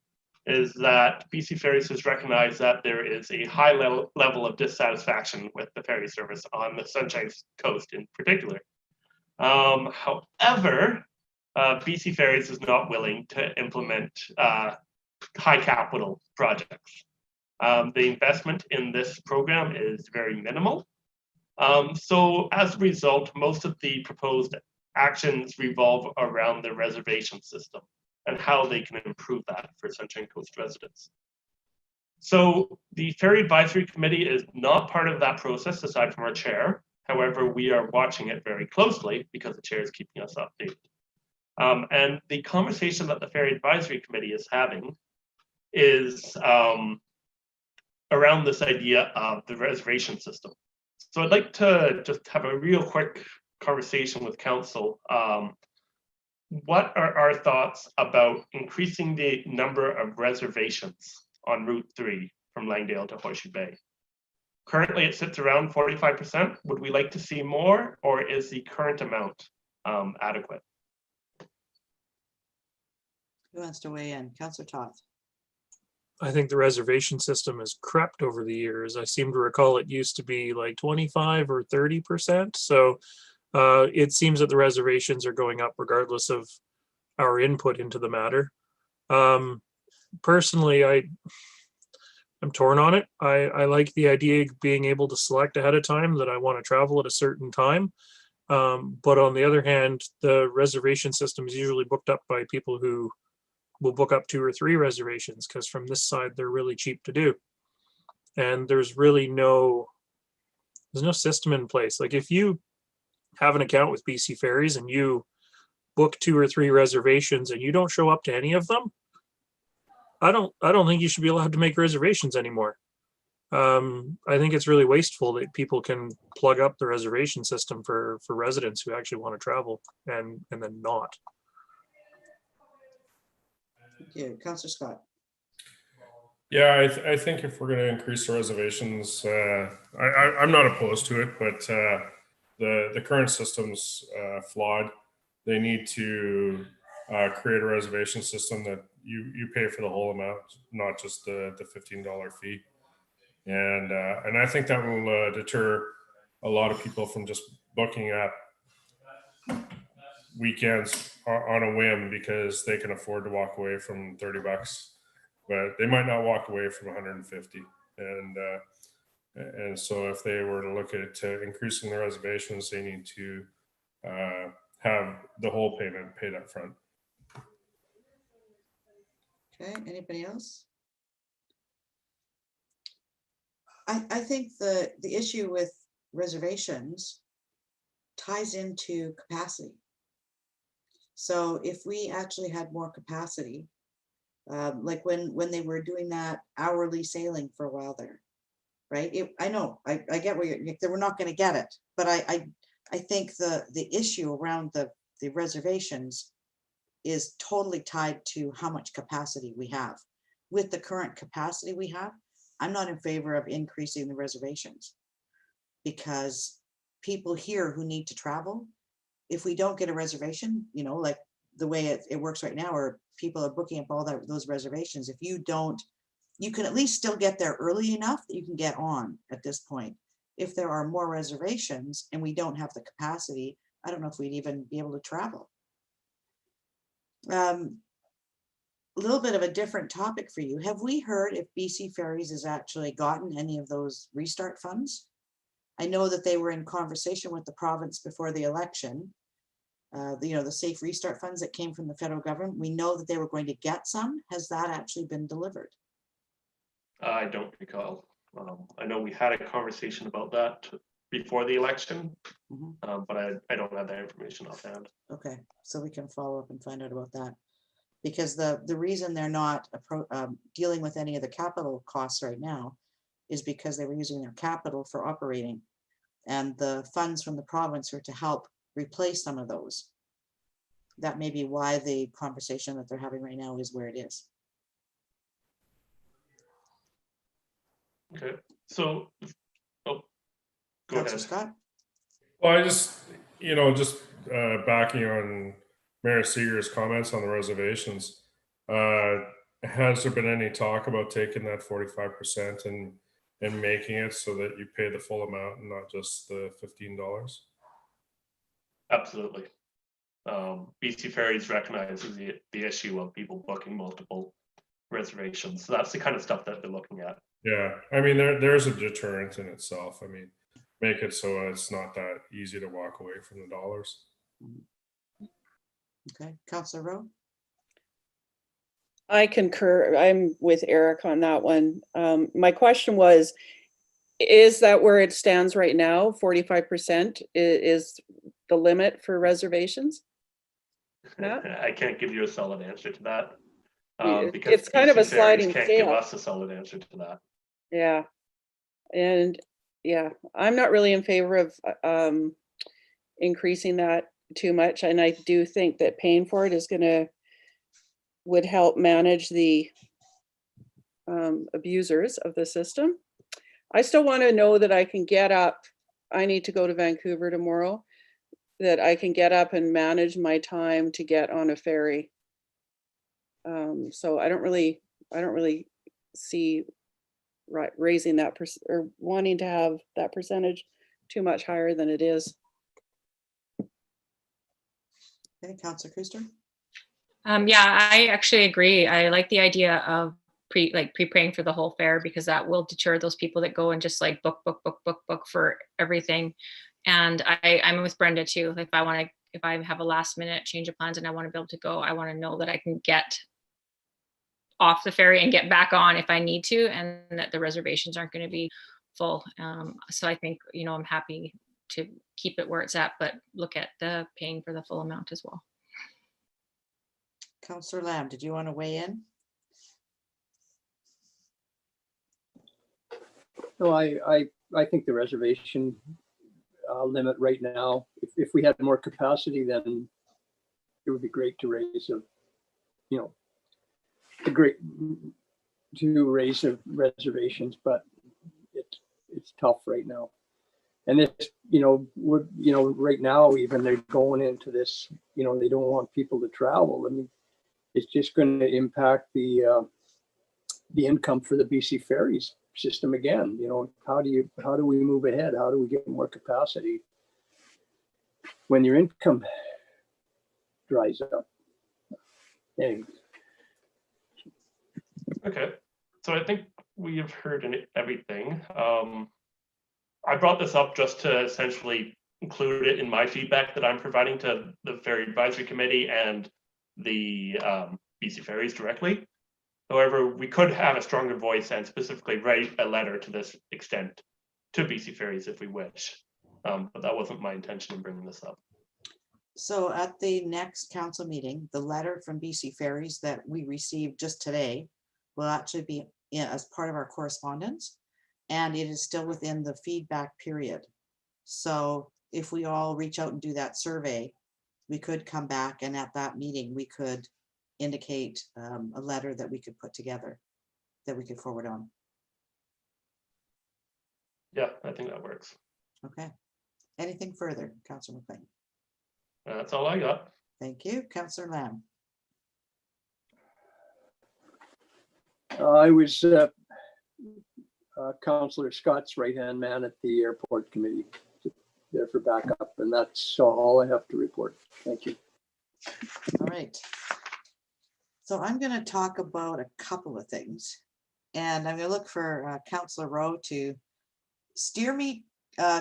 is that BC Ferries has recognized that there is a high level of dissatisfaction with the ferry service on the Sunshine Coast in particular. However, BC Ferries is not willing to implement high capital projects. The investment in this program is very minimal. So as a result, most of the proposed actions revolve around the reservation system and how they can improve that for Sunshine Coast residents. So the Ferry Advisory Committee is not part of that process aside from our chair. However, we are watching it very closely because the chair is keeping us updated. And the conversation that the Ferry Advisory Committee is having is around this idea of the reservation system. So I'd like to just have a real quick conversation with council. What are our thoughts about increasing the number of reservations on Route 3 from Langdale to Horseshoe Bay. Currently, it sits around 45%. Would we like to see more, or is the current amount adequate? Who wants to weigh in? Councillor Toth. I think the reservation system has crept over the years. I seem to recall it used to be like 25 or 30%. So it seems that the reservations are going up regardless of our input into the matter. Personally, I'm torn on it. I like the idea of being able to select ahead of time that I want to travel at a certain time. But on the other hand, the reservation system is usually booked up by people who will book up 2 or 3 reservations, because from this side, they're really cheap to do. And there's really no system in place. Like if you have an account with BC Ferries and you book 2 or 3 reservations and you don't show up to any of them, I don't think you should be allowed to make reservations anymore. I think it's really wasteful that people can plug up the reservation system for residents who actually want to travel and then not. Thank you. Councillor Scott. Yeah, I think if we're going to increase the reservations, I'm not opposed to it, but the current system's flawed. They need to create a reservation system that you pay for the whole amount, not just the $15 fee. And I think that will deter a lot of people from just booking up weekends on a whim because they can afford to walk away from $30, but they might not walk away from 150. And so if they were to look at increasing the reservations, they need to have the whole payment paid up front. Okay, anybody else? I think the issue with reservations ties into capacity. So if we actually had more capacity, like when they were doing that hourly sailing for a while there, right? I know, I get where we're not going to get it, but I think the issue around the reservations is totally tied to how much capacity we have. With the current capacity we have, I'm not in favor of increasing the reservations, because people here who need to travel, if we don't get a reservation, you know, like the way it works right now, where people are booking up all those reservations, if you don't, you can at least still get there early enough that you can get on at this point. If there are more reservations and we don't have the capacity, I don't know if we'd even be able to travel. A little bit of a different topic for you. Have we heard if BC Ferries has actually gotten any of those restart funds? I know that they were in conversation with the province before the election. The safe restart funds that came from the federal government. We know that they were going to get some. Has that actually been delivered? I don't recall. I know we had a conversation about that before the election, but I don't have that information offhand. Okay, so we can follow up and find out about that. Because the reason they're not dealing with any of the capital costs right now is because they were using their capital for operating, and the funds from the province are to help replace some of those. That may be why the conversation that they're having right now is where it is. Okay, so go ahead, Scott. Well, I just backing on Mayor Seeger's comments on the reservations. Has there been any talk about taking that 45% and making it so that you pay the full amount and not just the $15? Absolutely. BC Ferries recognizes the issue of people booking multiple reservations. So that's the kind of stuff that they're looking at. Yeah, I mean, there's a deterrent in itself. I mean, make it so it's not that easy to walk away from the dollars. Okay, Councillor Rowe. I concur. I'm with Eric on that one. My question was, is that where it stands right now? 45% is the limit for reservations? Yeah. I can't give you a solid answer to that. Because it's kind of a sliding can't scale. give us a solid answer to that. Yeah. And yeah, I'm not really in favor of increasing that too much. And I do think that paying for it would help manage the abusers of the system. I still want to know that I can get up. I need to go to Vancouver tomorrow, that I can get up and manage my time to get on a ferry. So I don't really see raising that or wanting to have that percentage too much higher than it is. Okay, Councillor Kuster. Yeah, I actually agree. I like the idea of pre-paying for the whole fare, because that will deter those people that go and just like book for everything. And I'm with Brenda too. If I have a last minute change of plans and I want to be able to go, I want to know that I can get off the ferry and get back on if I need to, and that the reservations aren't going to be full. So I think, I'm happy to keep it where it's at, but look at the paying for the full amount as well. Councillor Lamb, did you want to weigh in? No, I think the reservation limit right now, if we had more capacity, then it would be great to raise the reservations, but it's tough right now. And it's, right now, even they're going into this, they don't want people to travel. I mean, it's just going to impact the income for the BC Ferries system again. How do we move ahead? How do we get more capacity when your income dries up? Anyway. Okay, so I think we have heard everything. I brought this up just to essentially include it in my feedback that I'm providing to the Ferry Advisory Committee and the BC Ferries directly. However, we could have a stronger voice and specifically write a letter to this extent to BC Ferries if we wish. But that wasn't my intention in bringing this up. So at the next council meeting, the letter from BC Ferries that we received just today will actually be as part of our correspondence, and it is still within the feedback period. So if we all reach out and do that survey, we could come back, and at that meeting, we could indicate a letter that we could put together that we could forward on. Yeah, I think that works. Okay. Anything further, Councillor McLean? That's all I got. Thank you. Councillor Lamb. I was Councillor Scott's right-hand man at the airport committee, there for backup, and that's all I have to report. Thank you. All right. So I'm going to talk about a couple of things, and I'm going to look for Councillor Rowe to steer me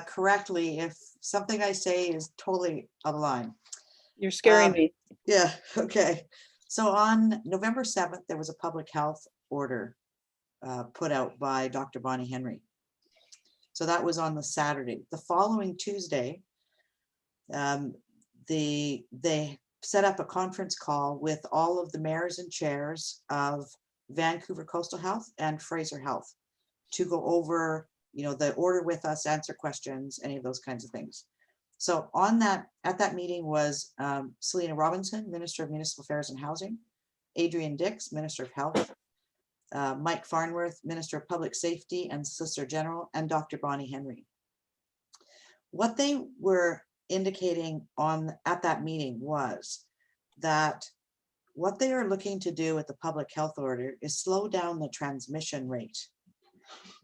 correctly if something I say is totally out of line. You're scaring me. Yeah, okay. So on November 7th, there was a public health order put out by Dr. Bonnie Henry. So that was on the Saturday. The following Tuesday, they set up a conference call with all of the mayors and chairs of Vancouver Coastal Health and Fraser Health to go over, the order with us, answer questions, any of those kinds of things. So at that meeting was Selena Robinson, Minister of Municipal Affairs and Housing, Adrian Dix, Minister of Health, Mike Farnworth, Minister of Public Safety and Solicitor General, and Dr. Bonnie Henry. What they were indicating at that meeting was that what they are looking to do with the public health order is slow down the transmission rate,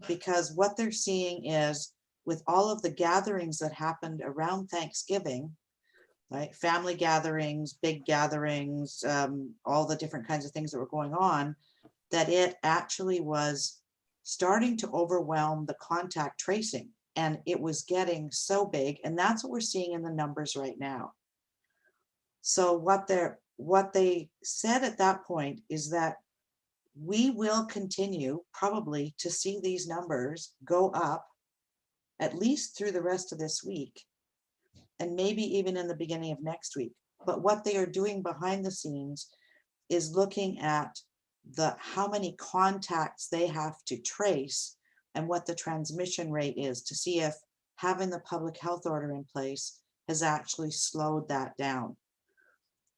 because what they're seeing is, with all of the gatherings that happened around Thanksgiving, right? Family gatherings, big gatherings, all the different kinds of things that were going on, that it actually was starting to overwhelm the contact tracing, and it was getting so big, and that's what we're seeing in the numbers right now. So what they said at that point is that we will continue probably to see these numbers go up at least through the rest of this week, and maybe even in the beginning of next week. But what they are doing behind the scenes is looking at how many contacts they have to trace and what the transmission rate is, to see if having the public health order in place has actually slowed that down.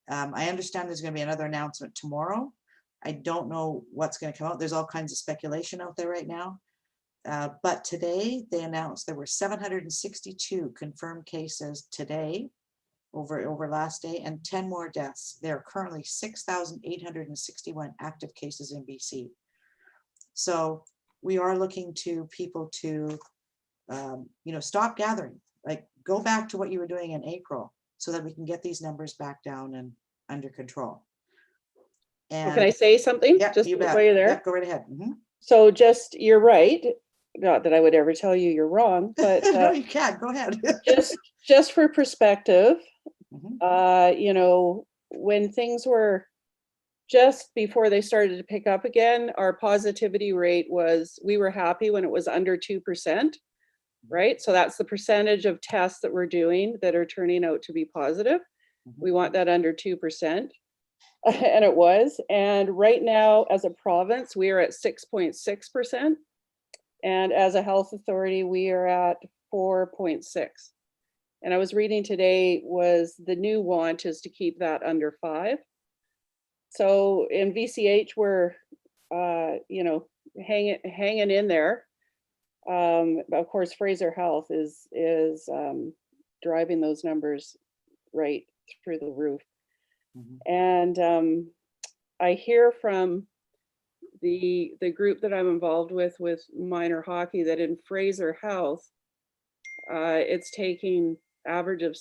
I understand there's going to be another announcement tomorrow, I don't know what's going to come out. There's all kinds of speculation out there right now. But today they announced there were 762 confirmed cases today over last day, and 10 more deaths. There are currently 6,861 active cases in BC. So we are looking to people to, stop gathering, like go back to what you were doing in April so that we can get these numbers back down and under control. Well, can I say something? Yeah, Just you bet. while you're there? Yeah, go right ahead. So you're right. Not that I would ever tell you you're wrong, but no, you can't. Go ahead. just for perspective, when things were just before they started to pick up again, our positivity rate we were happy when it was under 2%, right? So that's the percentage of tests that we're doing that are turning out to be positive. We want that under 2%. And it was. And right now, as a province, we are at 6.6%. And as a health authority, we are at 4.6. And I was reading today was the new want is to keep that under 5. So in VCH, we're, hanging in there. Of course, Fraser Health is driving those numbers right through the roof. And I hear from the group that I'm involved with minor hockey that in Fraser Health, it's taking average of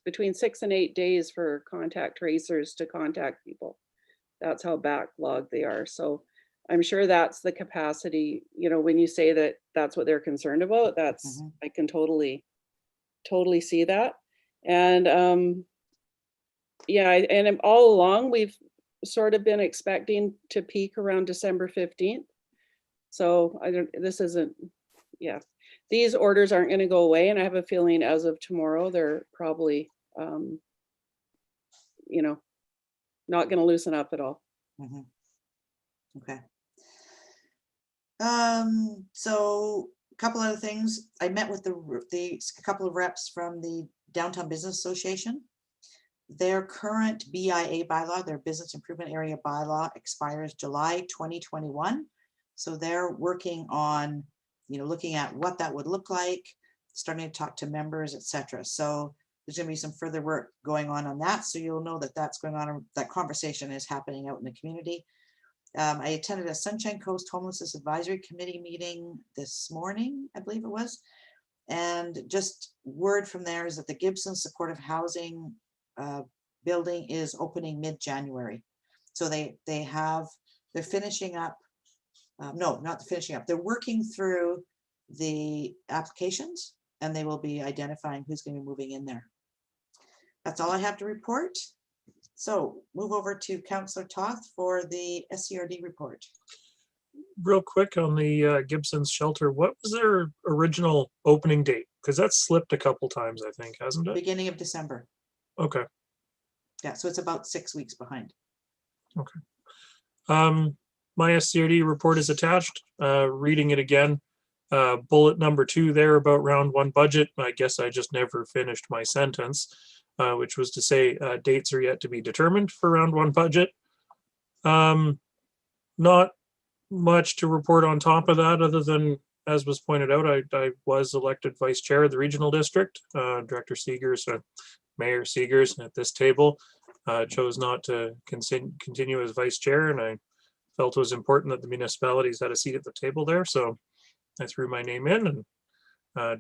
between 6 and 8 days for contact tracers to contact people. That's how backlogged they are. So I'm sure that's the capacity, when you say that that's what they're concerned about, that's, I can totally see that. And and all along we've sort of been expecting to peak around December 15th. So these orders aren't going to go away. And I have a feeling as of tomorrow, they're probably, not going to loosen up at all. Okay. So a couple other things. I met with a couple of reps from the Downtown Business Association. Their current BIA bylaw, their Business Improvement Area bylaw, expires July 2021. So they're working on, looking at what that would look like, starting to talk to members, etc. So there's going to be some further work going on that. So you'll know that that's going on. That conversation is happening out in the community. I attended a Sunshine Coast Homelessness Advisory Committee meeting this morning, I believe it was. And just word from there is that the Gibson Supportive Housing building is opening mid-January. So they're finishing up, not finishing up, they're working through the applications and they will be identifying who's going to be moving in there. That's all I have to report. So move over to Councillor Toth for the SCRD report. Real quick on the Gibson's shelter, what was their original opening date? Because that's slipped a couple times, I think, hasn't it? Beginning of December. Okay. Yeah, so it's about 6 weeks behind. Okay. My SCRD report is attached. Reading it again, bullet number 2 there about round 1 budget. I guess I just never finished my sentence, which was to say dates are yet to be determined for round 1 budget. Not much to report on top of that other than, as was pointed out, I was elected vice chair of the regional district. Director Seegers, Mayor Seegers at this table chose not to continue as vice chair, and I felt it was important that the municipalities had a seat at the table there, so I threw my name in, and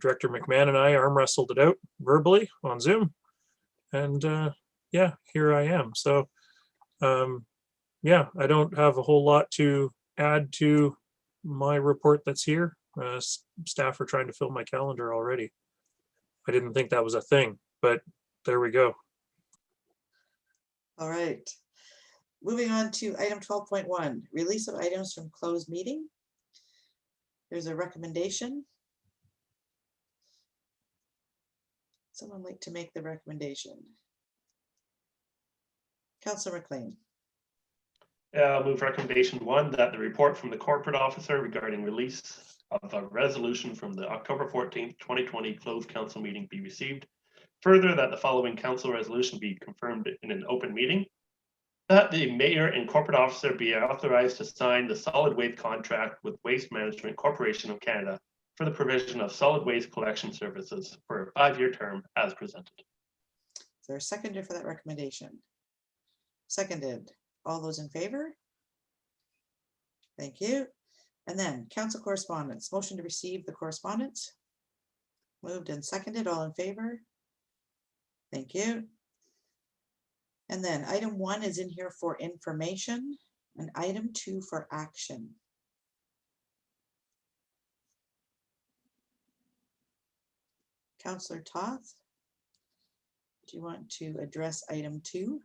Director McMahon and I arm wrestled it out verbally on Zoom, and yeah, here I am. So yeah, I don't have a whole lot to add to my report that's here. Staff are trying to fill my calendar already. I didn't think that was a thing, but there we go. All right. Moving on to item 12.1, release of items from closed meeting. There's a recommendation. Someone like to make the recommendation? Councillor McLean. I'll move recommendation 1 that the report from the corporate officer regarding release of a resolution from the October 14th, 2020 closed council meeting be received. Further, that the following council resolution be confirmed in an open meeting. that the mayor and corporate officer be authorized to sign the solid waste contract with Waste Management Corporation of Canada for the provision of solid waste collection services for a 5-year term as presented. Is there a seconder for that recommendation? Seconded. All those in favor? Thank you. And then council correspondence. Motion to receive the correspondence. Moved and seconded. All in favor? Thank you. And then item 1 is in here for information and item 2 for action. Councillor Toth, do you want to address item 2?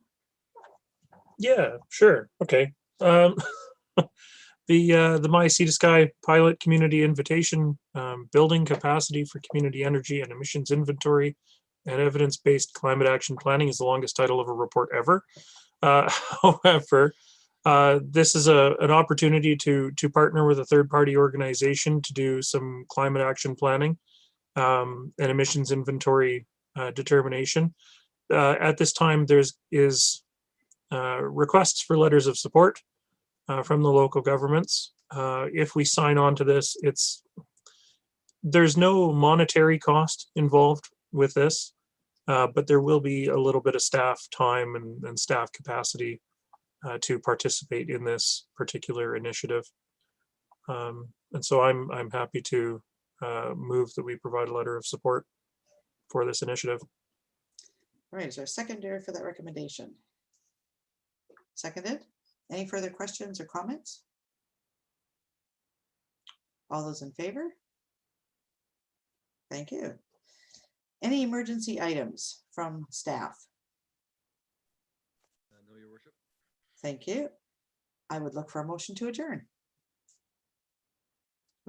Yeah, sure. Okay. The My Sea to Sky pilot community invitation, building capacity for community energy and emissions inventory and evidence-based climate action planning is the longest title of a report ever. However, this is an opportunity to partner with a third-party organization to do some climate action planning and emissions inventory determination. At this time, there's requests for letters of support from the local governments. If we sign on to this, there's no monetary cost involved with this, but there will be a little bit of staff time and staff capacity to participate in this particular initiative. And so I'm happy to move that we provide a letter of support for this initiative. All right, is there a seconder for that recommendation? Seconded. Any further questions or comments? All those in favor? Thank you. Any emergency items from staff? No, Your Worship. Thank you. I would look for a motion to adjourn.